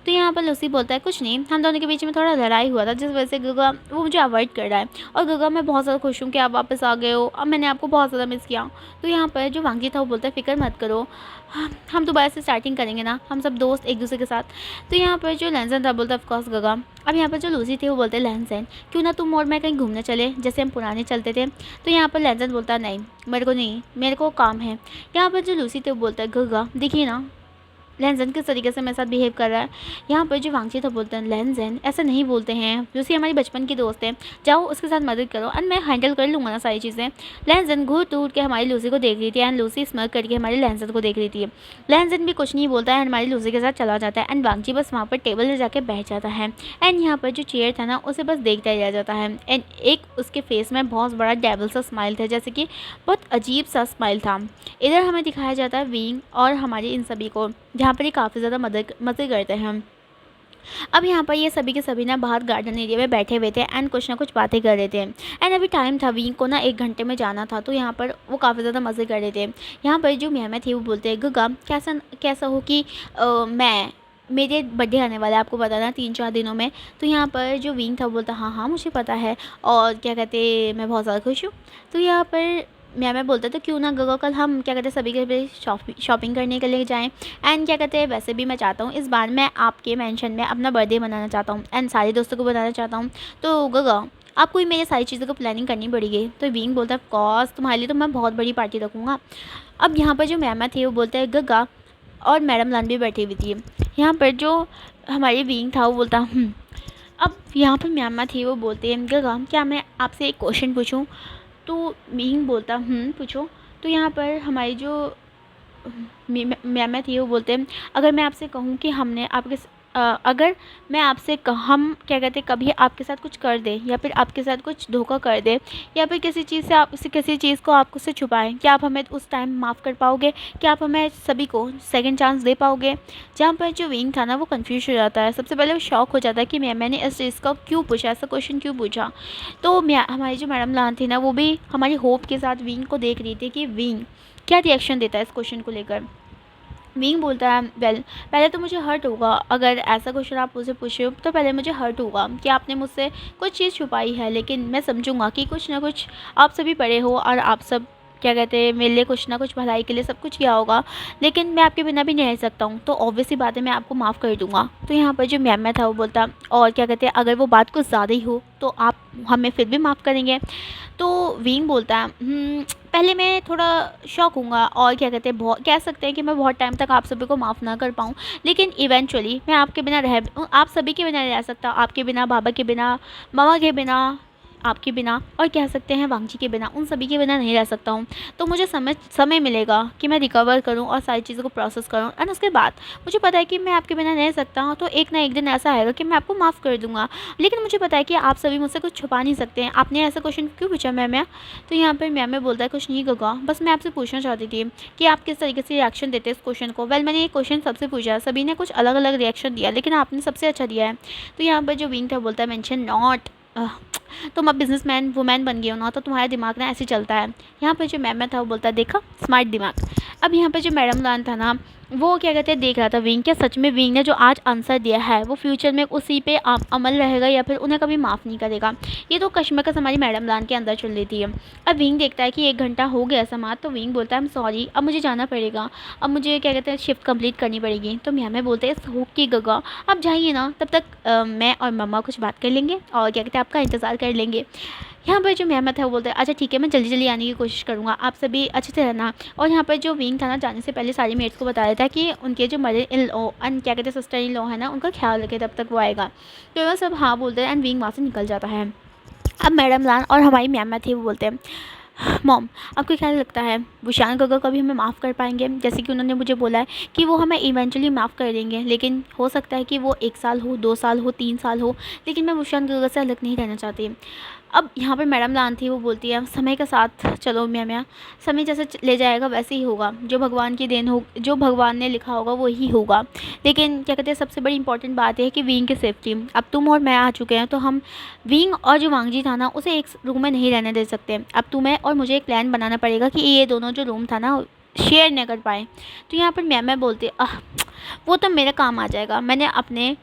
तो यहाँ पर लूसी बोलता है कुछ नहीं, हम दोनों के बीच में थोड़ा लड़ाई हुआ था जिस वजह से गगा वो मुझे अवॉइड कर रहा है, और गगा मैं बहुत ज़्यादा खुश हूँ कि आप वापस आ गए हो, अब मैंने आपको बहुत ज़्यादा मिस किया। तो यहाँ पर जो वांगजी था वो बोलता है फिक्र मत करो, हम दोबारा से स्टार्टिंग करेंगे ना, हम सब दोस्त एक दूसरे के साथ। तो यहाँ पर जो लेंसन था बोलता है ऑफकोर्स गगा। अब यहाँ पर जो लूसी थी वो बोलते हैं लेंसन क्यों ना तुम और मैं कहीं घूमने चले जैसे हम पुराने चलते थे। तो यहाँ पर लेंसन बोलता नहीं मेरे को नहीं, मेरे को काम है। यहाँ पर जो लूसी थे वो बोलता है गगा देखिए ना लेंसन किस तरीके से मेरे साथ बिहेव कर रहा है। यहाँ पर जो वांगजी था बोलते हैं लेंसन ऐसा नहीं बोलते हैं, लूसी हमारी बचपन की दोस्त है, जाओ उसके साथ मदद करो एंड मैं हैंडल कर लूँगा ना सारी चीज़ें। लेंसन घूर टूट के हमारी लूसी को देख रही थी एंड लूसी स्मर्क करके हमारी लेंसन को देख रही थी। लेंसन भी कुछ नहीं बोलता है, हमारी लूसी के साथ चला जाता है एंड वांगजी बस वहाँ पर टेबल से जाकर बैठ जाता है एंड यहाँ पर जो चेयर था ना उसे बस देखता ही रह जाता है एंड एक उसके फेस में बहुत बड़ा डेविल सा स्माइल था, जैसे कि बहुत अजीब सा स्माइल था। इधर हमें दिखाया जाता है विंग और हमारी इन सभी को, जहाँ पर ये काफ़ी ज़्यादा मज़े करते हैं। अब यहाँ पर ये सभी के सभी ना बाहर गार्डन एरिया में बैठे हुए थे एंड कुछ ना कुछ बातें कर रहे थे एंड अभी टाइम था विंग को ना 1 घंटे में जाना था, तो यहाँ पर वो काफ़ी ज़्यादा मज़े कर रहे थे। यहाँ पर जो मैम थी वो बोलते हैं गगा कैसा हो कि मैं मेरे बर्थडे आने वाला है आपको पता ना 3-4 दिनों में। तो यहाँ पर जो विंग था वो बोलता हाँ मुझे पता है और क्या कहते मैं बहुत ज़्यादा खुश हूँ। तो यहाँ पर मैं बोलता तो क्यों ना गगा कल हम क्या कहते हैं सभी के लिए शॉपिंग करने के लिए जाएं एंड क्या कहते हैं वैसे भी मैं चाहता हूँ इस बार मैं आपके मेंशन में अपना बर्थडे मनाना चाहता हूँ एंड सारे दोस्तों को बनाना चाहता हूँ, तो गगा आपको ही मेरी सारी चीज़ों को प्लानिंग करनी पड़ेगी। तो विंग बोलता है ऑफ कोर्स तुम्हारे लिए तो मैं बहुत बड़ी पार्टी रखूँगा। अब यहाँ पर जो मैम थी वो बोलते हैं गगा, और मैडम लान भी बैठी हुई थी। यहाँ पर जो हमारी विंग था वो बोलता अब यहाँ पर मैम थी वो बोलते हैं गगा क्या मैं आपसे एक क्वेश्चन पूछूँ। तो मींग बोलता पूछो। तो यहाँ पर हमारी जो मैम थी वो बोलते हैं अगर मैं आपसे कहूँ कि हमने आपके अगर मैं आपसे हम क्या कहते हैं कभी आपके साथ कुछ कर दें या फिर आपके साथ कुछ धोखा कर दें या फिर किसी चीज़ से आप किसी चीज़ को आपको से छुपाएं, क्या आप हमें उस टाइम माफ़ कर पाओगे, क्या आप हमें सभी को सेकंड चांस दे पाओगे। जहाँ पर जो विंग था ना वो कंफ्यूज हो जाता है, सबसे पहले वो शॉक हो जाता है कि मैंने इस चीज़ का क्यों पूछा, ऐसा क्वेश्चन क्यों पूछा। तो हमारी जो मैडम लान थी ना वो भी हमारी होप के साथ विंग को देख रही थी कि विंग क्या रिएक्शन देता है इस क्वेश्चन को लेकर। विंग बोलता है वेल पहले तो मुझे हर्ट होगा, अगर ऐसा क्वेश्चन आप मुझसे पूछे तो पहले मुझे हर्ट होगा कि आपने मुझसे कुछ चीज़ छुपाई है, लेकिन मैं समझूंगा कि कुछ ना कुछ आप सभी पढ़े हो और आप सब क्या कहते हैं मेरे लिए कुछ ना कुछ भलाई के लिए सब कुछ किया होगा, लेकिन मैं आपके बिना भी नहीं रह सकता हूँ, तो ऑब्वियसली बात है मैं आपको माफ़ कर दूँगा। तो यहाँ पर जो मैम था वो बोलता और क्या कहते हैं अगर वो बात कुछ ज़्यादा ही हो तो आप हमें फिर भी माफ़ करेंगे। तो विंग बोलता है पहले मैं थोड़ा शॉक हूँगा और क्या कहते हैं बहुत कह सकते हैं कि मैं बहुत टाइम तक आप सभी को माफ़ ना कर पाऊँ, लेकिन इवेंचुअली मैं आपके बिना आप सभी के बिना रह सकता, आपके बिना, बाबा के बिना, मामा के बिना, आपके बिना और कह सकते हैं वांगजी के बिना, उन सभी के बिना नहीं रह सकता हूँ। तो मुझे समय मिलेगा कि मैं रिकवर करूँ और सारी चीज़ों को प्रोसेस करूँ, एंड उसके बाद मुझे पता है कि मैं आपके बिना रह सकता हूँ, तो एक ना एक दिन ऐसा आएगा कि मैं आपको माफ़ कर दूँगा। लेकिन मुझे पता है कि आप सभी मुझसे कुछ छुपा नहीं सकते हैं। आपने ऐसा क्वेश्चन क्यों पूछा मैम? तो यहाँ पर मैम बोलता है कुछ नहीं गगा, बस मैं आपसे पूछना चाहती थी कि आप किस तरीके से रिएक्शन देते हैं इस क्वेश्चन को। वेल, मैंने ये क्वेश्चन सबसे पूछा, सभी ने कुछ अलग अलग रिएक्शन दिया, लेकिन आपने सबसे अच्छा दिया है। तो यहाँ पर जो विंग था बोलता है मेंशन नॉट, तुम अब बिजनेसमैन वुमेन बन गए हो ना, तो तुम्हारा दिमाग ना ऐसे चलता है। यहाँ पर जो मैम था वो बोलता है देखा, स्मार्ट दिमाग। अब यहाँ पर जो मैडम लान था ना, वो क्या कहते हैं देख रहा था विंग क्या सच में विंग ने जो आज आंसर दिया है वो फ्यूचर में उसी पे अमल रहेगा या फिर उन्हें कभी माफ़ नहीं करेगा। ये तो कश्मकश हमारी मैडम लान के अंदर चल रही थी। अब विंग देखता है कि 1 घंटा हो गया समाप्त, तो विंग बोलता है आई एम सॉरी, अब मुझे जाना पड़ेगा, अब मुझे क्या कहते हैं शिफ्ट कंप्लीट करनी पड़ेगी। तो मैम बोलते हैं सो की गगा, अब जाइए ना, तब तक मैं और मम्मा कुछ बात कर लेंगे और क्या कहते हैं आपका इंतज़ार कर लेंगे। यहाँ पर जो मेहमत है वो बोलते हैं अच्छा ठीक है, मैं जल्दी जल्दी आने की कोशिश करूँगा, आप सभी अच्छे से रहना। और यहाँ पर जो विंग था ना, जाने से पहले सारी मेट्स को बता देता है कि उनके जो मदर इन लॉ एंड क्या कहते हैं सिस्टर इन लॉ है ना, उनका ख्याल रखे तब तक वो आएगा। तो वह सब हाँ बोलते हैं एंड विंग वहाँ से निकल जाता है। अब मैडम लान और हमारी मैम थी वो बोलते हैं मॉम, आपको क्या लगता है बुशान गगा कभी हमें माफ़ कर पाएंगे? जैसे कि उन्होंने मुझे बोला है कि वो हमें इवेंचुअली माफ़ कर देंगे, लेकिन हो सकता है कि वो 1 साल हो, 2 साल हो, 3 साल हो, लेकिन मैं बुशान गगा से अलग नहीं रहना चाहती। अब यहाँ पर मैडम लान थी वो बोलती है समय के साथ चलो म्या, समय जैसे ले जाएगा वैसे ही होगा, जो भगवान की देन हो, जो भगवान ने लिखा होगा वो ही होगा। लेकिन क्या कहते हैं सबसे बड़ी इंपॉर्टेंट बात है कि विंग की सेफ्टी। अब तुम और मैं आ चुके हैं, तो हम विंग और जो वांगजी था ना उसे एक रूम में नहीं रहने दे सकते। अब तुम्हें और मुझे एक प्लान बनाना पड़ेगा कि ये दोनों जो रूम था ना शेयर न कर पाए। तो यहाँ पर मैं बोलती वो तो मेरे काम आ जाएगा, मैंने अपने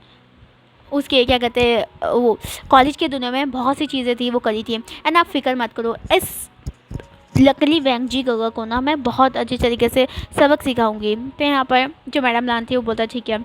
उसके क्या कहते हैं वो कॉलेज के दिनों में बहुत सी चीज़ें थी वो करी थी, एंड आप फिक्र मत करो, इस लकली वांगजी गगा को ना मैं बहुत अच्छी तरीके से सबक सिखाऊंगी। तो यहाँ पर जो मैडम लान थी वो बोलता ठीक है,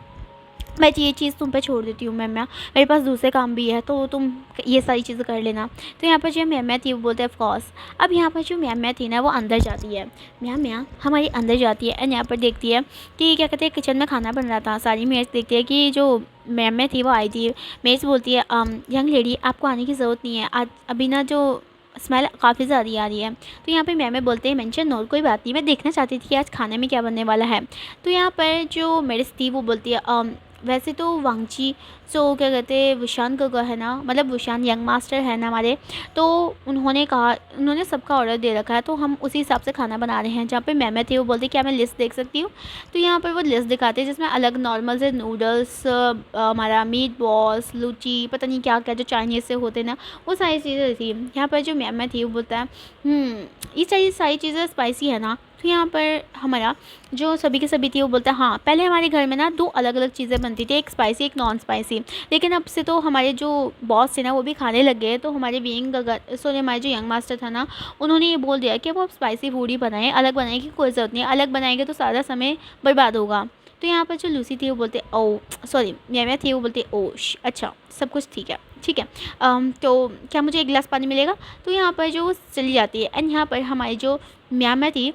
मैं ये चीज़ तुम पे छोड़ देती हूँ मैम, मेरे पास दूसरे काम भी है, तो तुम ये सारी चीज़ें कर लेना। तो यहाँ पर जो मैम थी वो बोलते हैं ऑफकोर्स। अब यहाँ पर जो मैम थी ना वो अंदर जाती है, मैम हमारी अंदर जाती है एंड यहाँ पर देखती है कि क्या कहते हैं किचन में खाना बन रहा था। सारी मेट्स देखती है कि जो मैम थी वो आई थी। मेट्स बोलती है यंग लेडी आपको आने की ज़रूरत नहीं है, आज अभी ना जो स्मेल काफ़ी ज़्यादा आ रही है। तो यहाँ पे मैम बोलते हैं मेंशन नोट कोई बात नहीं, मैं देखना चाहती थी कि आज खाने में क्या बनने वाला है। तो यहाँ पर जो मेडिस थी वो बोलती है वैसे तो वांगजी सो क्या कहते हैं वुशान गगा है ना, मतलब वुशान यंग मास्टर है ना हमारे, तो उन्होंने सबका ऑर्डर दे रखा है, तो हम उसी हिसाब से खाना बना रहे हैं। जहाँ पे मैम थी वो बोलती क्या मैं लिस्ट देख सकती हूँ? तो यहाँ पर वो लिस्ट दिखाते हैं जिसमें अलग नॉर्मल से नूडल्स, हमारा मीट बॉल्स, लूची, पता नहीं क्या क्या जो चाइनीज़ से होते ना, वो सारी चीज़ें थी। यहाँ पर जो मैम थी वो बोलता है ये सारी चीज़ें स्पाइसी है ना। तो यहाँ पर हमारा जो सभी के सभी थी वो बोलता है हाँ, पहले हमारे घर में ना 2 अलग अलग चीज़ें बनती थी, एक स्पाइसी एक नॉन स्पाइसी, लेकिन अब से तो हमारे जो बॉस थे ना वो भी खाने लग गए। तो हमारे हमारे जो यंग मास्टर था ना उन्होंने ये बोल दिया कि वो अब स्पाइसी फूड ही बनाए, अलग बनाने की कोई ज़रूरत नहीं है, अलग बनाएंगे तो सारा समय बर्बाद होगा। तो यहाँ पर जो लूसी थी वो बोलते ओ सॉरी मैम थी वो बोलते ओ अच्छा सब कुछ ठीक है ठीक है, तो क्या मुझे 1 गिलास पानी मिलेगा? तो यहाँ पर जो चली जाती है एंड यहाँ पर हमारी जो मैम थी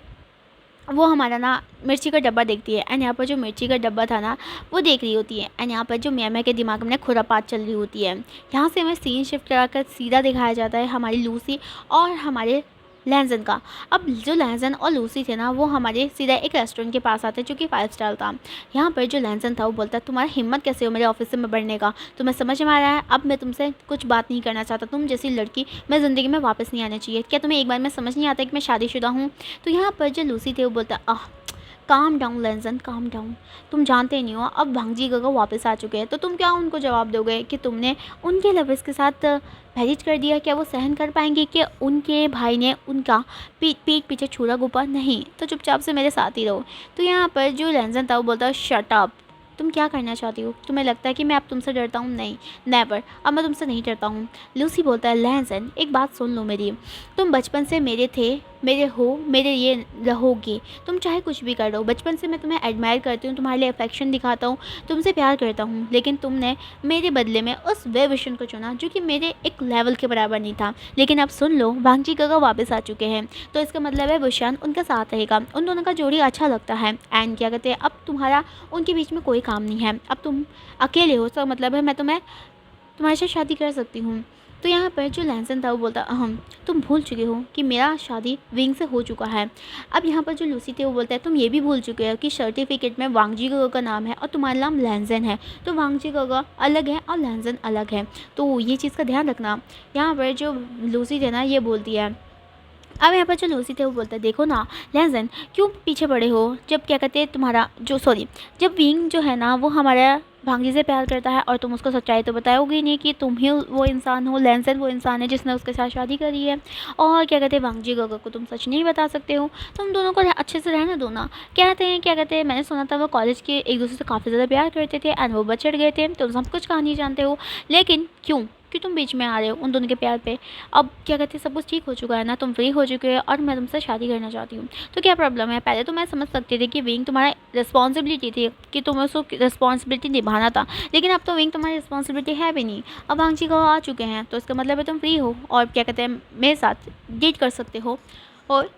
वो हमारा ना मिर्ची का डब्बा देखती है एंड यहाँ पर जो मिर्ची का डब्बा था ना वो देख रही होती है एंड यहाँ पर जो मैम के दिमाग में खुरापात चल रही होती है। यहाँ से हमें सीन शिफ्ट कराकर सीधा दिखाया जाता है हमारी लूसी और हमारे लैंजन का। अब जो लैंजन और लूसी थे ना वो हमारे सीधा एक रेस्टोरेंट के पास आते जो कि 5 स्टार था। यहाँ पर जो लैंजन था वो बोलता है तुम्हारा हिम्मत कैसे हो मेरे ऑफिस में बढ़ने का? तुम्हें समझ में आ रहा है अब मैं तुमसे कुछ बात नहीं करना चाहता, तुम जैसी लड़की मैं ज़िंदगी में वापस नहीं आना चाहिए। क्या तुम्हें एक बार में समझ नहीं आता कि मैं शादीशुदा हूँ? तो यहाँ पर जो लूसी थे वो बोलता काम डाउन लैंजन काम डाउन, तुम जानते ही नहीं हो अब वांगजी गगा वापस आ चुके हैं, तो तुम क्या उनको जवाब दोगे कि तुमने उनके लवर्स के साथ मैरिज कर दिया? क्या वो सहन कर पाएंगे कि उनके भाई ने उनका पीठ पीछे छुरा घुपा? नहीं, तो चुपचाप से मेरे साथ ही रहो। तो यहाँ पर जो लैंजन था वो बोलता है शट अप, तुम क्या करना चाहती हो? तुम्हें लगता है कि मैं अब तुमसे डरता हूँ? नहीं, नेवर, अब मैं तुमसे नहीं डरता हूँ। लूसी बोलता है लैंजन एक बात सुन लो मेरी, तुम बचपन से मेरे थे, मेरे हो, मेरे ये रहोगे, तुम चाहे कुछ भी कर लो। बचपन से मैं तुम्हें एडमायर करती हूँ, तुम्हारे लिए अफेक्शन दिखाता हूँ, तुमसे प्यार करता हूँ, लेकिन तुमने मेरे बदले में उस वे विशन को चुना जो कि मेरे एक लेवल के बराबर नहीं था। लेकिन अब सुन लो, वांगजी गगा वापस आ चुके हैं, तो इसका मतलब है वुशान उनका साथ रहेगा, उन दोनों का जोड़ी अच्छा लगता है एंड क्या कहते हैं अब तुम्हारा उनके बीच में कोई काम नहीं है, अब तुम अकेले हो, इसका मतलब है मैं तुम्हारे साथ शादी कर सकती हूँ। तो यहाँ पर जो लैंसन था वो बोलता तुम भूल चुके हो कि मेरा शादी विंग से हो चुका है। अब यहाँ पर जो लूसी थे वो बोलता है तुम ये भी भूल चुके हो कि सर्टिफिकेट में वांगजी गगा का नाम है और तुम्हारा नाम लैंसन है। तो वांगजी गगा अलग है और लैंसन अलग है, तो ये चीज़ का ध्यान रखना। यहाँ पर जो लूसी थे ना ये बोलती है। अब यहाँ पर जो लूसी थे वो बोलता है देखो ना लैंसन, क्यों पीछे पड़े हो, जब क्या कहते हैं तुम्हारा जो जब विंग जो है ना वो हमारा भांजी से प्यार करता है और तुम उसको सच्चाई तो बताओगी नहीं कि तुम ही वो इंसान हो, लैंसन वो इंसान है जिसने उसके साथ शादी करी है। और क्या कहते हैं वांगजी गगा को तुम सच नहीं बता सकते हो, तुम दोनों को अच्छे से रहने दो ना। कहते हैं क्या कहते हैं मैंने सुना था वो कॉलेज के एक दूसरे से काफ़ी ज़्यादा प्यार करते थे एंड वो बचड़ गए थे, तुम सब कुछ कहानी जानते हो, लेकिन क्यों तुम बीच में आ रहे हो उन दोनों के प्यार पे। अब क्या कहते हैं सब कुछ ठीक हो चुका है ना, तुम फ्री हो चुके हो और मैं तुमसे शादी करना चाहती हूँ, तो क्या प्रॉब्लम है। पहले तो मैं समझ सकती थी कि विंग तुम्हारा रिस्पॉन्सिबिलिटी थी कि तुम्हें उसको रिस्पॉन्सिबिलिटी निभाना था, लेकिन अब तो विंग तुम्हारी रिस्पॉन्सिबिलिटी है भी नहीं। अब वांगजी को आ चुके हैं तो इसका मतलब है तुम फ्री हो और क्या कहते हैं मेरे साथ डेट कर सकते हो। और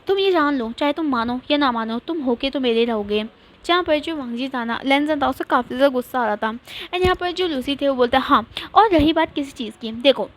तुम ये जान लो चाहे तुम मानो या ना मानो तुम होके तो मेरे रहोगे। जहाँ पर जो वांगजी था ना लैंसन था उसे काफ़ी ज़्यादा गुस्सा आ रहा था एंड यहाँ पर जो लूसी थे वो बोलता है हाँ और रही बात किसी चीज़ की, देखो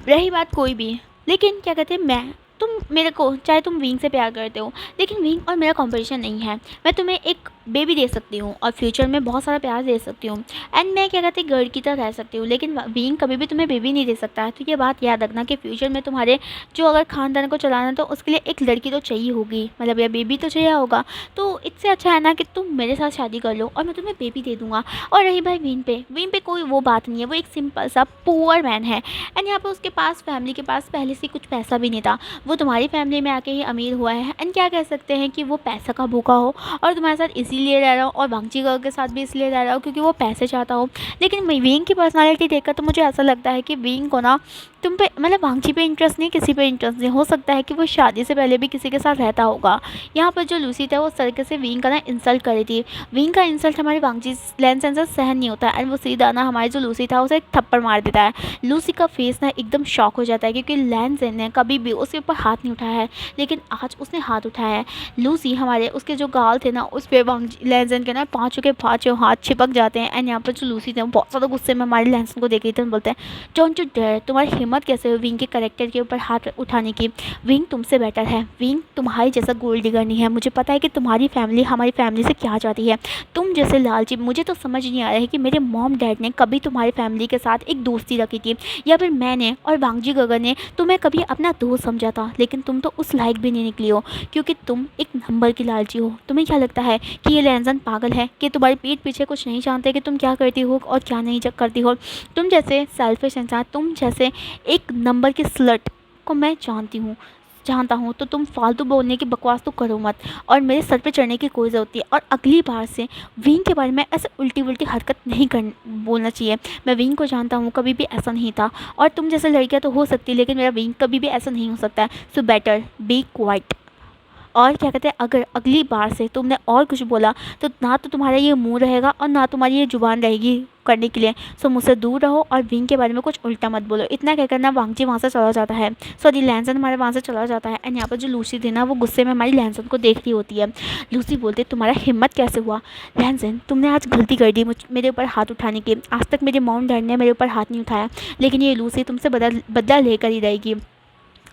रही बात कोई भी, लेकिन क्या कहते हैं मैं तुम मेरे को चाहे तुम विंग से प्यार करते हो लेकिन विंग और मेरा कंपटीशन नहीं है। मैं तुम्हें एक बेबी दे सकती हूँ और फ्यूचर में बहुत सारा प्यार दे सकती हूँ एंड मैं क्या कहते हैं गर्ल की तरह रह सकती हूँ, लेकिन विंग कभी भी तुम्हें बेबी नहीं दे सकता है। तो ये बात याद रखना कि फ्यूचर में तुम्हारे जो अगर खानदान को चलाना है तो उसके लिए एक लड़की तो चाहिए होगी, मतलब या बेबी तो चाहिए होगा। तो इससे अच्छा है ना कि तुम मेरे साथ शादी कर लो और मैं तुम्हें बेबी दे दूँगा। और रही भाई विंग पे कोई वो बात नहीं है, वो एक सिंपल सा पुअर मैन है एंड यहाँ पर उसके पास फैमिली के पास पहले से कुछ पैसा भी नहीं था, वो तुम्हारी फैमिली में आके ही अमीर हुआ है एंड क्या कह सकते हैं कि वो पैसा का भूखा हो और तुम्हारे साथ इसीलिए रह रहा हो और वांगजी गगा के साथ भी इसलिए रह रहा हो क्योंकि वो पैसे चाहता हो। लेकिन विंग की पर्सनालिटी देखकर तो मुझे ऐसा लगता है कि विंग को ना तुम पे मतलब वांगजी पे इंटरेस्ट नहीं, किसी पे इंटरेस्ट नहीं, हो सकता है कि वो शादी से पहले भी किसी के साथ रहता होगा। यहाँ पर जो लूसी था वो उस तरीके से विंग का ना इंसल्ट कर रही थी। विंग का इंसल्ट हमारे वांगजी लैंसन से सहन नहीं होता एंड वो सीधा ना हमारी जो लूसी था उसे एक थप्पड़ मार देता है। लूसी का फेस ना एकदम शॉक हो जाता है क्योंकि लैंसन ने कभी भी उसके ऊपर हाथ नहीं उठाया है, लेकिन आज उसने हाथ उठाया है। लूसी हमारे उसके जो गाल थे ना उस पर लैंसन के ना पाँचों के पाँचों हाथ चिपक जाते हैं एंड यहाँ पर जो लूसी थे वो बहुत ज़्यादा गुस्से में हमारे लैंसन को देख रही थी, बोलते हैं डोंट यू डेयर, तुम्हारी हिम्मत कैसे हो विंग के करेक्टर के ऊपर हाथ उठाने की। विंग तुमसे बेटर है, विंग तुम्हारी जैसा गोल्ड डिगर नहीं है। मुझे पता है कि तुम्हारी फैमिली हमारी फैमिली से क्या चाहती है, तुम जैसे लालची। मुझे तो समझ नहीं आ रहा है कि मेरे मॉम डैड ने कभी तुम्हारी फैमिली के साथ एक दोस्ती रखी थी या फिर मैंने और वांगजी गगा ने तुम्हें कभी अपना दोस्त समझा था, लेकिन तुम तो उस लायक भी नहीं निकली हो क्योंकि तुम एक नंबर की लालची हो। तुम्हें क्या लगता है कि ये लैंसन पागल है कि तुम्हारी पीठ पीछे कुछ नहीं जानते कि तुम क्या करती हो और क्या नहीं करती हो। तुम जैसे सेल्फिश इंसान, तुम जैसे एक नंबर की स्लट को मैं जानता हूँ, तो तुम फालतू बोलने की बकवास तो करो मत और मेरे सर पे चढ़ने की कोई ज़रूरत नहीं है। और अगली बार से विंग के बारे में ऐसे उल्टी उल्टी हरकत नहीं बोलना चाहिए। मैं विंग को जानता हूँ, कभी भी ऐसा नहीं था और तुम जैसे लड़कियाँ तो हो सकती है लेकिन मेरा विंग कभी भी ऐसा नहीं हो सकता है। So better be quite. और क्या कहते हैं अगर अगली बार से तुमने और कुछ बोला तो ना तो तुम्हारा ये मुंह रहेगा और ना तुम्हारी ये जुबान रहेगी करने के लिए। सो मुझसे दूर रहो और विंग के बारे में कुछ उल्टा मत बोलो। इतना कहकर ना वांगजी वहाँ से चला जाता है, सॉरी लैंसन हमारे वहाँ से चला जाता है एंड यहाँ पर जो लूसी थी ना वो गुस्से में हमारी लैंसन को देख रही होती है। लूसी बोलते तुम्हारा हिम्मत कैसे हुआ लैंसन, तुमने आज गलती कर दी मेरे ऊपर हाथ उठाने की। आज तक मेरे मॉम डैड ने मेरे ऊपर हाथ नहीं उठाया, लेकिन ये लूसी तुमसे बदला लेकर ही रहेगी।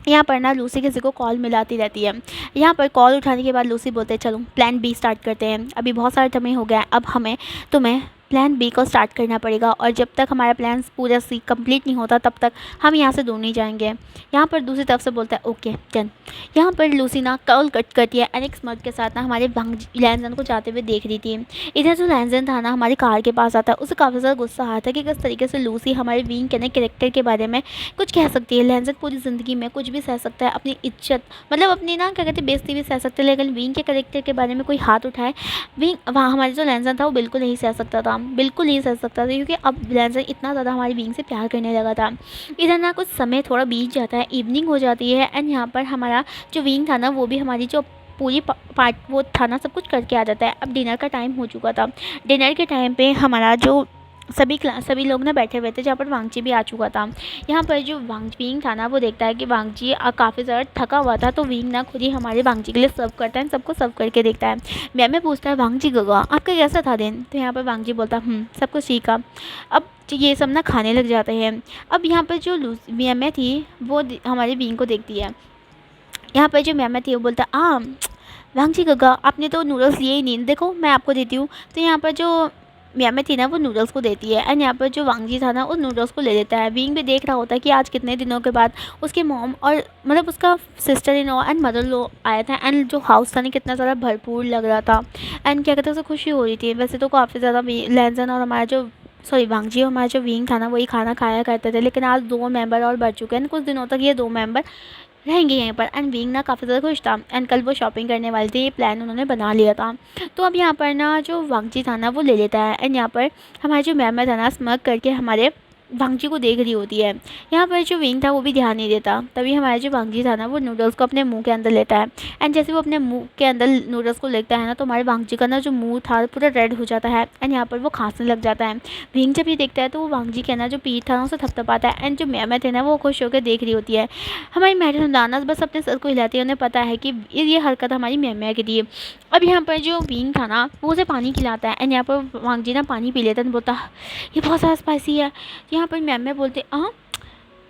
यहाँ पर ना लूसी किसी को कॉल मिलाती रहती है। यहाँ पर कॉल उठाने के बाद लूसी बोलते हैं चलो प्लान बी स्टार्ट करते हैं, अभी बहुत सारा समय हो गया है, अब हमें तुम्हें प्लान बी को स्टार्ट करना पड़ेगा और जब तक हमारा प्लान पूरा सी कंप्लीट नहीं होता तब तक हम यहाँ से दूर नहीं जाएंगे। यहाँ पर दूसरी तरफ से बोलता है ओके डन। यहाँ पर लूसी ना कॉल कट करती है एंड एक स्मर्ट के साथ ना हमारे लैंसन को जाते हुए देख रही थी। इधर जो लैंसन था ना हमारी कार के पास आता है, उसे काफ़ी ज़्यादा गुस्सा आया था कि किस तरीके से लूसी हमारे विंग के ना कैरेक्टर के बारे में कुछ कह सकती है। लैंसन पूरी ज़िंदगी में कुछ भी सह सकता है, अपनी इज्जत मतलब अपनी ना क्या कहते हैं बेइज्जती भी सह सकते हैं, लेकिन विंग के कैरेक्टर के बारे में कोई हाथ उठाए विंग वहाँ हमारे जो लैंसन था वो बिल्कुल नहीं सह सकता था, बिल्कुल नहीं सह सकता था क्योंकि अब लैंसन इतना ज़्यादा हमारी विंग से प्यार करने लगा था। इधर ना कुछ समय थोड़ा बीत जाता है, इवनिंग हो जाती है एंड यहाँ पर हमारा जो विंग था ना वो भी हमारी जो पूरी पार्ट वो था ना सब कुछ करके आ जाता है। अब डिनर का टाइम हो चुका था। डिनर के टाइम पे हमारा जो सभी लोग ना बैठे हुए थे, जहाँ पर वांगची भी आ चुका था। यहाँ पर जो विंग था ना, वो देखता है कि वांगची काफ़ी ज़्यादा थका हुआ था, तो विंग ना खुद ही हमारे वांगची के लिए सर्व करता है, सबको सर्व करके देखता है। मैं पूछता है, वांगची गगा आपका कैसा था दिन? तो यहाँ पर वांगची बोलता सब कुछ ठीक है। अब ये सब ना खाने लग जाते हैं। अब यहाँ पर जो मैं थी वो हमारे विंग को देखती है। यहाँ पर जो मैं थी वो बोलता वांगची गगा आपने तो नूडल्स लिए ही नहीं, देखो मैं आपको देती हूँ। तो यहाँ पर जो मियाँ थी ना वो नूडल्स को देती है, एंड यहाँ पर जो वांगजी था ना उस नूडल्स को ले लेता है। विंग भी देख रहा होता है कि आज कितने दिनों के बाद उसके मॉम और मतलब उसका sister in law and mother law आया था, एंड जो हाउस था ना कितना ज़्यादा भरपूर लग रहा था, एंड क्या कहते हैं उसे खुशी हो रही थी। वैसे तो काफ़ी ज़्यादा लैंसन और हमारा जो वांगजी और हमारा जो विंग था ना वही खाना खाया करते थे, लेकिन आज 2 मेंबर और बढ़ चुके हैं, कुछ दिनों तक ये 2 मेंबर रहेंगे यहीं पर। एंड विंग ना काफ़ी ज़्यादा खुश था, एंड कल वो शॉपिंग करने वाली थी, ये प्लान उन्होंने बना लिया था। तो अब यहाँ पर ना जो वांगजी था ना वो ले लेता है, एंड यहाँ पर हमारे जो मैम था ना स्मग करके हमारे वांगजी को देख रही होती है। यहाँ पर जो विंग था वो भी ध्यान नहीं देता। तभी हमारा जो वांगजी था ना वो नूडल्स को अपने मुंह के अंदर लेता है, एंड जैसे वो अपने मुंह के अंदर नूडल्स को लेता है ना तो हमारे वांगजी का ना जो मुंह था पूरा रेड हो जाता है, एंड यहाँ पर वो खांसने लग जाता है। विंग जब ये देखता है तो वो वांगजी का ना जो पीठ था ना उसे थपथपाता है, एंड जो मैम थे ना वो खुश होकर देख रही होती है। हमारी मैडम दाना बस अपने सर को हिलाती है, उन्हें पता है कि ये हरकत हमारी मैम की थी। अब यहाँ पर जो विंग था ना वो उसे पानी खिलाता है, एंड यहाँ पर वांगजी ना पानी पी लेता है, बोलता ये बहुत ज़्यादा स्पाइसी है। यहाँ पर मैम बोलते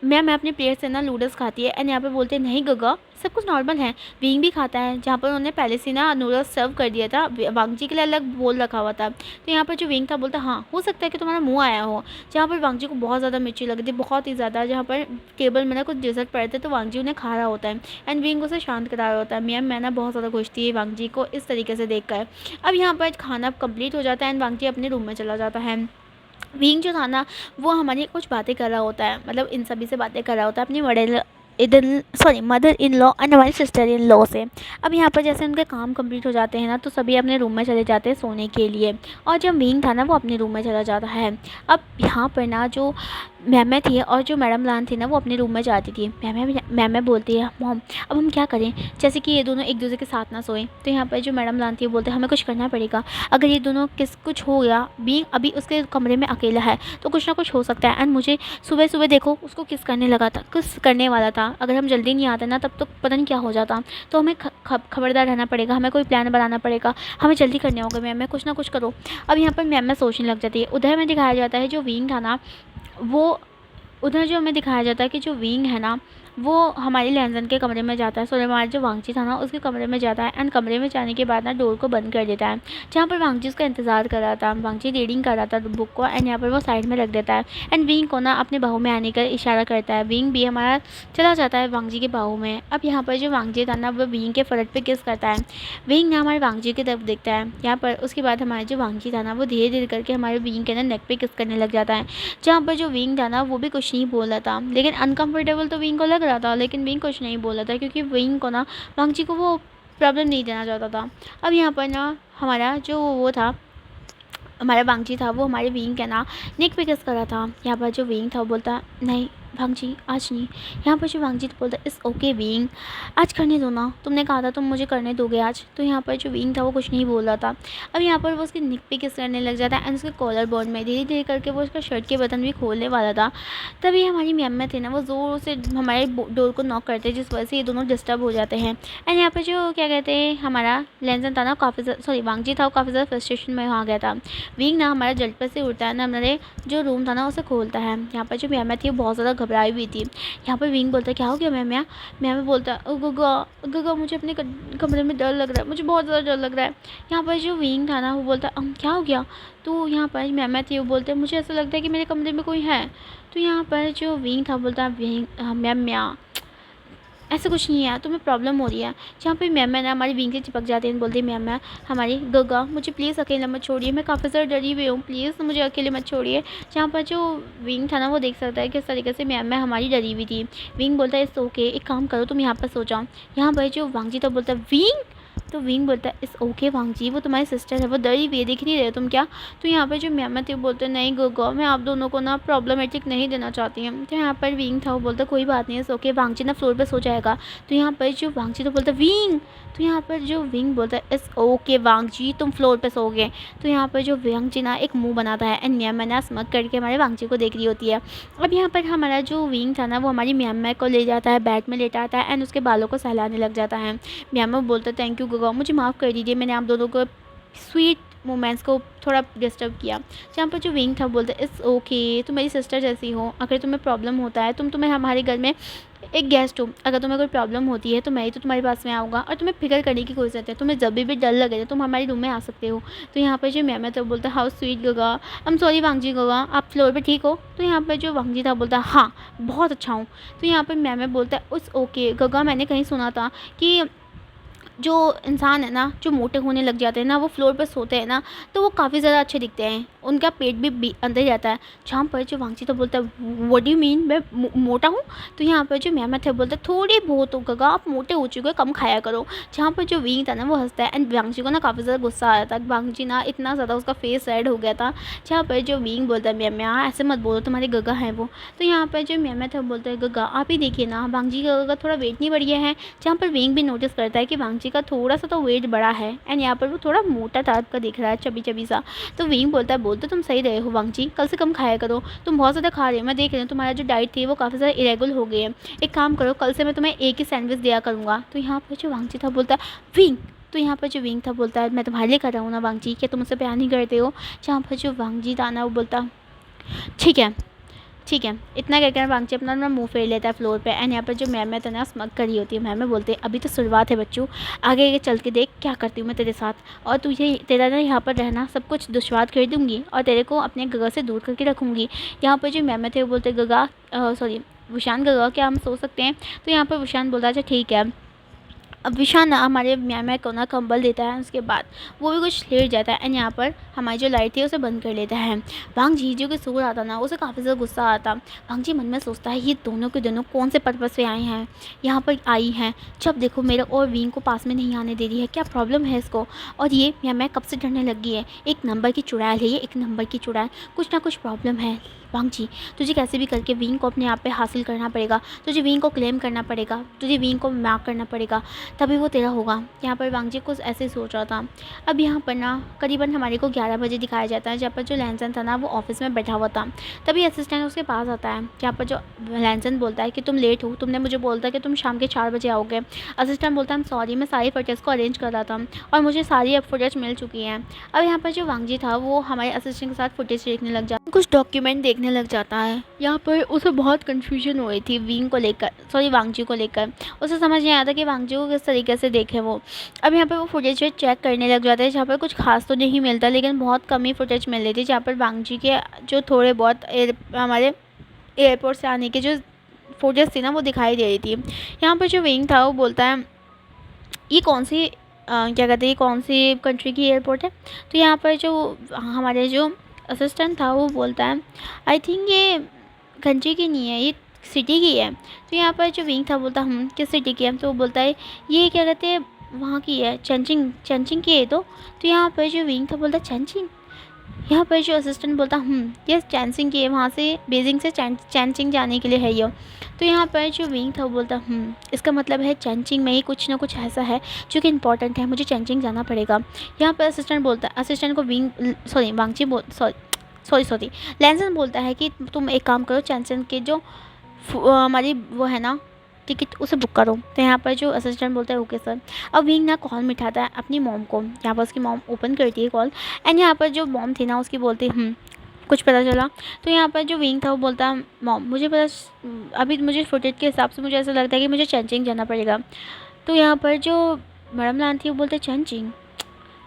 मैं अपने प्लेट से ना नूडल्स खाती है, एंड यहाँ पे बोलते नहीं गगा सब कुछ नॉर्मल है। विंग भी खाता है, जहाँ पर उन्होंने पहले से ना नूडल्स सर्व कर दिया था, वांगजी के लिए अलग बोल रखा हुआ था। तो यहाँ पर जो विंग था बोलता हाँ हो सकता है कि तुम्हारा मुंह आया हो। जहाँ पर वांगजी को बहुत ज़्यादा मिर्ची लग रही थी, बहुत ही ज़्यादा, जहाँ पर टेबल में ना कुछ डिजर्ट पड़े थे तो वांगजी उन्हें खा रहा होता है, एंड विंग उसे शांत करा रहा होता है। मैं ना बहुत ज़्यादा खुश थी वांगजी को इस तरीके से देख कर। अब यहाँ पर खाना कंप्लीट हो जाता है, एंड वांगजी अपने रूम में चला जाता है। विंग जो था ना वो हमारी कुछ बातें कर रहा होता है, मतलब इन सभी से बातें कर रहा होता है अपनी मदर इन लॉ एंड हमारी सिस्टर इन लॉ से। अब यहाँ पर जैसे उनके काम कंप्लीट हो जाते हैं ना तो सभी अपने रूम में चले जाते हैं सोने के लिए, और जब विंग था ना वो अपने रूम में चला जाता है। अब यहाँ पर ना जो मैम थी और जो मैडम लान थी ना वो अपने रूम में जाती थी। मैम बोलती है मॉम अब हम क्या करें, जैसे कि ये दोनों एक दूसरे के साथ ना सोएं। तो यहाँ पर जो मैडम लान थी वो बोलते हैं हमें कुछ करना पड़ेगा, अगर ये दोनों कुछ हो गया, विंग अभी उसके कमरे में अकेला है तो कुछ ना कुछ हो सकता है, एंड मुझे सुबह सुबह देखो उसको किस करने वाला था, अगर हम जल्दी नहीं आते ना तब तो पता नहीं क्या हो जाता। तो हमें खबरदार रहना पड़ेगा, हमें कोई प्लान बनाना पड़ेगा, हमें जल्दी करने होगा मैम कुछ ना कुछ करो। अब यहाँ पर मैम सोचने लग जाती है। उधर में दिखाया जाता है जो विंग था ना वो उधर जो हमें दिखाया जाता है कि जो विंग है ना वो हमारी लैंसन के कमरे में जाता है, सॉरी हमारा जो वांगची था ना उसके कमरे में जाता है, एंड कमरे में जाने के बाद ना डोर को बंद कर देता है। जहाँ पर वांगची उसका इंतज़ार कर रहा था, वांगची रीडिंग कर रहा था बुक को, एंड यहाँ पर वो साइड में रख देता है, एंड विंग को ना अपने बाहू में आने का इशारा करता है। विंग भी हमारा चला जाता है वांगची के बाहू में। अब यहाँ पर जो वांगची था ना वो विंग के फरट पर किस करता है। विंग ना हमारे वांगची की तरफ देखता है। यहाँ पर उसके बाद हमारे जो वांगची था ना वो धीरे धीरे करके हमारे विंग के ना नेक पे किस करने लग जाता है। जहाँ पर जो विंग था ना वो भी कुछ नहीं बोल रहा था, लेकिन अनकम्फर्टेबल तो विंग को लग रहा था, लेकिन विंग कुछ नहीं बोला था क्योंकि विंग को ना वांगची को वो प्रॉब्लम नहीं देना चाहता था। अब यहाँ पर ना हमारा जो वो था हमारा वांगची था वो हमारे विंग के ना नेक पे किस कर रहा था। यहाँ पर जो विंग था वो बोलता नहीं वांगची आज नहीं। यहाँ पर जो वांगची बोलता इस ओके विंग आज करने दो ना, तुमने कहा था तुम मुझे करने दोगे आज। तो यहाँ पर जो विंग था वो कुछ नहीं बोल रहा था। अब यहाँ पर वो उसके नेक पे किस करने लग जाता है, एंड उसके कॉलर बोन में धीरे धीरे करके वो उसका शर्ट के बटन भी खोलने वाला था। तभी हमारी मैम थे ना वो ज़ोर से हमारे डोर को नॉक करते हैं, जिस वजह से ये दोनों डिस्टर्ब हो जाते हैं। एंड यहाँ पर जो क्या कहते हैं हमारा लैंसन था ना वांगची था वो काफ़ी ज़्यादा फ्रस्ट्रेशन में आ गया था। विंग ना हमारा जल्द से उठता है ना हमारे जो रूम था ना उसे खोलता है। यहाँ पर जो मैम थी वो बहुत ज़्यादा घबराई हुई थी। यहाँ पर विंग बोलता है क्या हो गया मैम बोलता है गगा मुझे अपने कमरे में डर लग रहा है, मुझे बहुत ज़्यादा डर लग रहा है। यहाँ पर जो विंग था ना वो बोलता है क्या हो गया। तो यहाँ पर मैम थी वो बोलते हैं मुझे ऐसा लगता है कि मेरे कमरे में कोई है। तो यहाँ पर जो विंग था बोलता है विंग मैम ऐसा कुछ नहीं है, तुम्हें प्रॉब्लम हो रही है। जहाँ पे मैम ना हमारी विंग से चिपक जाती है, बोलती मैम हमारी गगा मुझे प्लीज़ अकेला मत छोड़िए, मैं काफ़ी ज़्यादा डरी हुई हूँ, प्लीज़ मुझे अकेले मत छोड़िए। जहाँ पर जो विंग था ना वो देख सकता है किस तरीके से मैम हमारी डरी हुई थी। विंग बोलता है इट्स ओके, एक काम करो तुम यहाँ पर सो जाओ। यहाँ पर जो वांगची था बोलता है विंग तो विंग बोलता है इट्स ओके वांग जी, वो तुम्हारी सिस्टर है, वो डरी हुई है, दिख नहीं रहे तुम क्या। तो यहाँ पर जो म्यामा थे वो बोलते हैं नहीं गोगो, मैं आप दोनों को ना प्रॉब्लमेटिक नहीं देना चाहती हूँ। तो यहाँ पर विंग था वो बोलता कोई बात नहीं, इट्स ओके, वांग जी ना फ्लोर पर सो जाएगा। तो यहाँ पर जो वांग जी तो बोलता विंग, तो यहाँ पर जो विंग बोलता है इट्स ओके वांग जी, तुम फ्लोर पे सोओगे। तो यहाँ पर जो वांग जी ना एक मुंह बनाता है एंड म्यामा ना स्मग करके हमारे वांग जी को देख रही होती है। अब यहाँ पर हमारा जो विंग था ना वो हमारी म्यामा को ले जाता है, बेड में लेटाता है एंड उसके बालों को सहलाने लग जाता है। म्यामा बोलता है थैंक यू गोगो, मुझे माफ़ कर दीजिए, मैंने आप दोनों को स्वीट मोमेंट्स को थोड़ा डिस्टर्ब किया। जहाँ पर जो विंग था बोलता है इट्स ओके, तुम मेरी सिस्टर जैसी हो, अगर तुम्हें प्रॉब्लम होता है तुम्हें हमारे घर में एक गेस्ट हो, अगर तुम्हें कोई प्रॉब्लम होती है तो मैं ही तो तुम्हारे पास में आऊँगा और तुम्हें फिक्र करने की कोशिश है, तुम्हें जब भी डर लगे तुम हमारे रूम में आ सकते हो। तो यहाँ पर जो म्यामा था बोलता है how sweet Goga, I am sorry Wang ji Goga, आप फ्लोर पे ठीक हो। तो यहाँ पर जो वांग जी था बोलता है हाँ बहुत अच्छा हूँ। तो यहाँ पर म्यामा बोलता है इट्स ओके गोगा, मैंने कहीं सुना था कि जो इंसान है ना जो मोटे होने लग जाते हैं ना, वो फ्लोर पर सोते हैं ना तो वो काफ़ी ज़्यादा अच्छे दिखते हैं, उनका पेट भी अंदर जाता है। जहाँ पर जो वांग जी तो बोलता है व्हाट डू यू मीन, मैं मोटा हूँ। तो यहाँ पर जो म्यामा था बोलता है थोड़ी बहुत हो गगा, आप मोटे हो चुके हो, कम खाया करो। जहाँ पर जो विंग था ना वो हंसता है एंड वांग जी को ना काफ़ी ज़्यादा गुस्सा आया था, वांग जी ना इतना ज़्यादा उसका फेस रेड हो गया था। जहाँ पर जो विंग बोलता है म्यामा ऐसे मत बोलो, तुम्हारे गगा हैं वो। तो यहाँ पर जो म्यामा था बोलता है गगा आप ही देखिए ना, वांग जी का गगा थोड़ा वेट नहीं बढ़ गया है। जहाँ पर विंग भी नोटिस करता है कि वांग जी का थोड़ा सा तो वेट बड़ा है एंड यहाँ पर वो थोड़ा मोटा टाइप का दिख रहा है, चबी चबी सा। तो विंग बोलता है बोलते तुम सही रहे हो वांग जी, कल से कम खाया करो, तुम बहुत ज़्यादा खा रहे हो, मैं देख रही हूँ तुम्हारा जो डाइट थी वो काफ़ी ज़्यादा इरेगुलर हो गई है, एक काम करो कल से मैं तुम्हें एक ही सैंडविच दिया करूँगा। तो यहाँ पर जो वांग जी था बोलता है विंग, तो यहाँ पर जो विंग था बोलता है मैं तुम्हारे लिए कर रहा हूँ ना वांग जी, क्या तुम मुझसे प्यार नहीं करते हो। जहाँ पर जो वांग जी था ना वो बोलता ठीक है ठीक है। इतना कहकर वांग जी अपना ना मुंह फेर लेता है फ्लोर पे एंड यहाँ पर जो मैम तना स्मग करी होती है, मैम बोलते हैं अभी तो शुरुआत है बच्चों, आगे चल के देख क्या करती हूँ मैं तेरे साथ, और तुझे तेरा ना यहाँ पर रहना सब कुछ दुश्वार कर दूँगी और तेरे को अपने गगा से दूर करके रखूँगी। यहाँ पर जो मैम थे वो बोलते गगा सॉरी विशान गगा क्या हम सो सकते हैं। तो यहाँ पर विशान बोलता अच्छा ठीक है। अब विशान ना हमारे म्यामा को ना कंबल देता है, उसके बाद वो भी कुछ लेट जाता है एंड यहाँ पर हमारी जो लाइट थी उसे बंद कर लेता है। वांग जी जो कि सो रहा था ना उसे काफ़ी ज़्यादा गुस्सा आता। वांग जी मन में सोचता है ये दोनों के दोनों कौन से पर्पज़ से आए हैं, यहाँ पर आई हैं, जब देखो मेरा और विंग को पास में नहीं आने दे रही है, क्या प्रॉब्लम है इसको। और ये म्यामा कब से डरने लगी है, एक नंबर की चुड़ैल है ये, एक नंबर की चुड़ैल, कुछ ना कुछ प्रॉब्लम है। वांग जी तुझे कैसे भी करके विंग को अपने आप पे हासिल करना पड़ेगा, तुझे विंग को क्लेम करना पड़ेगा, तुझे विंग को मार्क करना पड़ेगा, तभी वो तेरा होगा। यहाँ पर वांग जी कुछ ऐसे सोच रहा था। अब यहाँ पर ना करीबन हमारे को 11 बजे दिखाया जाता है, जहाँ पर जो लैंसन था ना वो ऑफिस में बैठा हुआ था। तभी असिस्टेंट उसके पास आता है, जहाँ पर जो लैंसन बोलता है कि तुम लेट हो, तुमने मुझे बोलता कि तुम शाम के 4 बजे आओगे। असिस्टेंट बोलता है सॉरी, मैं सारी फुटेज को अरेंज कर रहा था और मुझे सारी अब फुटेज मिल चुकी हैं। अब यहाँ पर जो वांग जी था वो हमारे असिस्टेंट के साथ फुटेज देखने लग जाता है, कुछ डॉक्यूमेंट देखने लग जाता है। यहाँ पर उसे बहुत कन्फ्यूजन हुई थी विंग को लेकर, सॉरी वांग जी को लेकर, उसे समझ नहीं आता कि वांग जी को किस तरीके से देखे वो। अब यहाँ पर वो फुटेज चेक करने लग जाता है, जहाँ पर कुछ खास तो नहीं मिलता लेकिन बहुत कम ही फुटेज मिल रही थी, जहाँ पर वांग जी के जो थोड़े बहुत हमारे एयरपोर्ट से आने के जो फुटेज थी ना वो दिखाई दे रही थी। यहाँ पर जो विंग था वो बोलता है ये कौन सी क्या कहते हैं ये कौन सी कंट्री की एयरपोर्ट है। तो यहाँ पर जो हमारे जो असिस्टेंट था वो बोलता है आई थिंक ये कंट्री की नहीं है, ये सिटी की है। तो यहाँ पर जो विंग था बोलता किस सिटी की है। तो वो बोलता है ये क्या कहते हैं वहाँ की है, चैनचिंग, चैनचिंग की है। तो यहाँ पर जो विंग था बोलता चैनचिंग। यहाँ पर जो असिस्टेंट बोलता ये चैनचिंग की है, वहाँ से बेजिंग से चैनचिंग जाने के लिए है ये। तो यहाँ पर जो विंग था वो बोलता इसका मतलब है चैनचिंग में ही कुछ ना कुछ ऐसा है जो कि इंपॉर्टेंट है, मुझे चैनचिंग जाना पड़ेगा। यहाँ पर असिस्टेंट बोलता है, असिस्टेंट को विंग सॉरी वांगजी सॉरी लैंसन बोलता है कि तुम एक काम करो, चैनचिंग के जो हमारी वो है ना टिकट उसे बुक करो। तो यहाँ पर जो असिस्टेंट बोलता है ओके सर। अब विंग ना कॉल मिठाता है अपनी मॉम को, यहाँ पर उसकी मॉम ओपन करती है कॉल एंड यहाँ पर जो मॉम थी ना उसकी बोलती कुछ पता चला। तो यहाँ पर जो विंग था वो बोलता है मॉम मुझे पता, अभी मुझे फुटेज के हिसाब से मुझे ऐसा लगता है कि मुझे चैनचिंग जाना पड़ेगा। तो यहाँ पर जो मैडम लान थी वो बोलते चैनचिंग,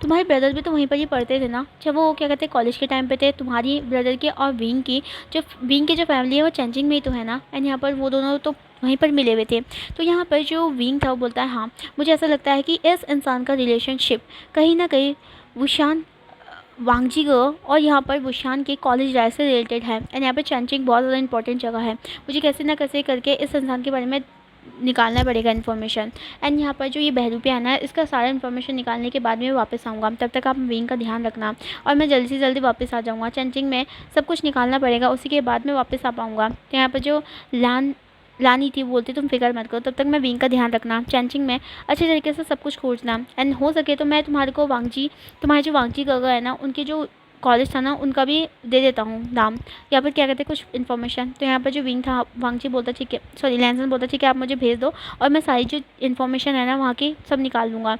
तुम्हारे ब्रदर भी तो वहीं पर ही पढ़ते थे ना, जब वो क्या कहते हैं कॉलेज के टाइम पे थे, तुम्हारी ब्रदर की और विंग की जो फैमिली है वो चैनचिंग में ही तो है ना, एंड यहाँ पर वो दोनों तो वहीं पर मिले हुए थे। तो यहाँ पर जो विंग था वो बोलता है हाँ मुझे ऐसा लगता है कि इस इंसान का रिलेशनशिप कहीं ना कहीं वुशान वांग जी को और यहाँ पर वुशान के कॉलेज लाइफ से रिलेटेड है एंड यहाँ पर चैनचिंग बहुत ज़्यादा इंपॉर्टेंट जगह है, मुझे कैसे ना कैसे करके इस इंसान के बारे में निकालना पड़ेगा इन्फॉर्मेशन। एंड यहाँ पर जो ये बहरूपिया है ना, इसका सारा इन्फॉर्मेशन निकालने के बाद में वापस आऊँगा। तब तक आप विंग का ध्यान रखना और मैं जल्दी से जल्दी वापस आ जाऊँगा। चैनचिंग में सब कुछ निकालना पड़ेगा, उसी के बाद मैं वापस आ पाऊँगा। तो यहाँ पर जो लानी थी बोलती तुम फिक्र मत करो, तब तक मैं विंग का ध्यान रखना, चैनचिंग में अच्छे तरीके से सब कुछ खोजना। एंड हो सके तो मैं तुम्हारे को तुम्हारे जो वांगजी गगा है ना, उनके जो कॉलेज था ना, उनका भी दे देता हूँ नाम, या फिर क्या कहते हैं कुछ इन्फॉर्मेशन। तो यहाँ पर जो विंग था, वांगजी बोलता ठीक है, सॉरी लैंसन बोलता ठीक है आप मुझे भेज दो और मैं सारी जो इन्फॉर्मेशन है ना वहाँ की सब निकाल लूँगा।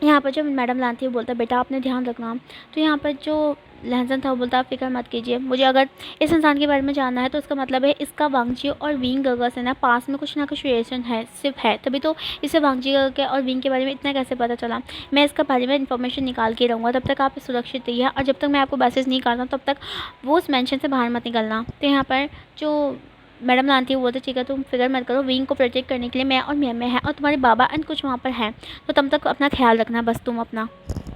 यहाँ पर जो मैडम लान थी वो बोलता बेटा आपने ध्यान रखना। तो यहाँ पर जो लहसन था वो बोलता आप फिक्र मत कीजिए, मुझे अगर इस इंसान के बारे में जानना है तो इसका मतलब है इसका वांगजी और विंग गगा से ना पास में कुछ ना कुछ रिलेशन है, सिर्फ है, तभी तो इसे वांगजी गगा के और विंग के बारे में इतना कैसे पता चला। मैं इसका बारे में इन्फॉर्मेशन निकाल के रहूँगा, तब तक आप सुरक्षित रहिए और जब तक मैं आपको मैसेज नहीं करता तब तक वो उस मेंशन से बाहर मत निकलना। तो यहाँ पर जो मैडम लानती है वो बोलते ठीक है तुम फिक्र मत करो, विंग को प्रोटेक्ट करने के लिए मैं और मैं है और तुम्हारे बाबा एंड कुछ वहाँ पर हैं, तो तब तक अपना ख्याल रखना बस,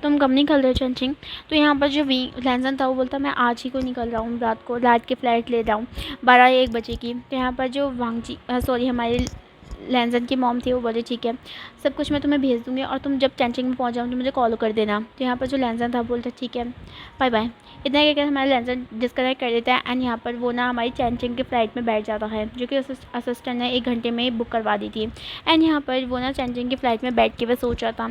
तुम कब निकल रहे हो चंचिंग। तो यहाँ पर जो लैंसन था वो बोलता मैं आज ही को निकल रहा हूँ, रात को रात की फ़्लाइट ले रहा हूँ 12 या 1 बजे की। तो यहाँ पर जो वांगजी सॉरी हमारे लैंसन की मॉम थी वो बोले ठीक है सब कुछ मैं तुम्हें भेज दूँगी और तुम जब चैनचिंग में पहुँच जाओ तो मुझे कॉल कर देना। तो यहाँ पर जो लैंसन था बोलता ठीक है बाय बाय। इतना कहकर हमारा लैंसन डिस्कनेक्ट कर देता है एंड यहाँ पर वो ना हमारी चैनचिंग की फ़्लाइट में बैठ जाता है, जो कि असिस्टेंट ने 1 घंटे में बुक करवा दी थी। एंड यहाँ पर वो ना चैनचिंग की फ़्लाइट में बैठ के वह सोच रहा था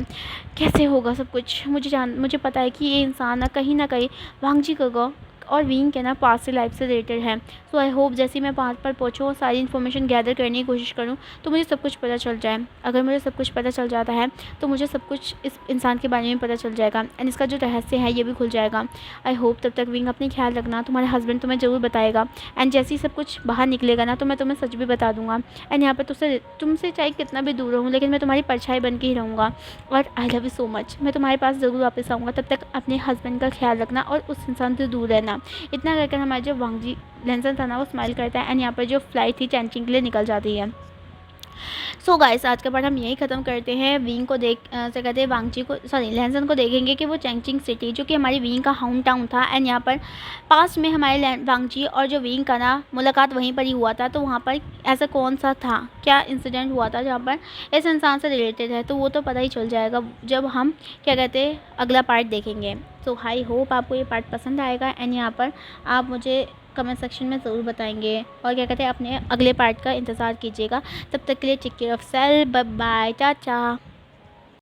कैसे होगा सब कुछ। मुझे पता है कि ये इंसान ना कहीं वांगजी गगा और विंग के ना पास से लाइफ से रिलेटेड है। सो आई होप जैसे मैं वहाँ पर पहुँचूँ और सारी इन्फॉर्मेशन गैदर करने की कोशिश करूँ तो मुझे सब कुछ पता चल जाए। अगर मुझे सब कुछ पता चल जाता है तो मुझे सब कुछ इस इंसान के बारे में पता चल जाएगा एंड इसका जो रहस्य है ये भी खुल जाएगा। आई होप तब तक विंग अपनी ख्याल रखना, तुम्हारे हस्बैंड तुम्हें ज़रूर बताएगा एंड जैसे ही सब कुछ बाहर निकलेगा ना तो मैं तुम्हें सच भी बता दूँगा। एंड यहाँ पर तुमसे चाहे कितना भी दूर रहूँ लेकिन मैं तुम्हारी परछाई बन के ही रहूँगा और I love you so much. मैं तुम्हारे पास ज़रूर वापस आऊँगा, तब तक अपने हस्बैंड का ख्याल रखना और उस इंसान से दूर रहना। इतना कहकर हमारा जो वांगजी लैंसन था ना वो स्माइल करता है एंड यहाँ पर जो फ़्लाइट थी चैनचिंग के लिए निकल जाती है। सो गाइस आज का पार्ट हम यही ख़त्म करते हैं। विंग को से कहते हैं वांगजी को सॉरी लैंसन को देखेंगे कि वो चैनचिंग सिटी जो कि हमारी विंग का होम टाउन था एंड यहाँ पर पास में हमारे वांगजी और जो विंग का ना मुलाकात वहीं पर ही हुआ था। तो वहाँ पर ऐसा कौन सा था, क्या इंसिडेंट हुआ था जहाँ पर इस इंसान से रिलेटेड है, तो वो तो पता ही चल जाएगा जब हम क्या कहते हैं अगला पार्ट देखेंगे। सो आई होप आपको ये पार्ट पसंद आएगा एंड यहाँ पर आप मुझे कमेंट सेक्शन में ज़रूर बताएंगे और क्या कहते हैं अपने अगले पार्ट का इंतज़ार कीजिएगा। तब तक के लिए take care of self, bye bye, Tata.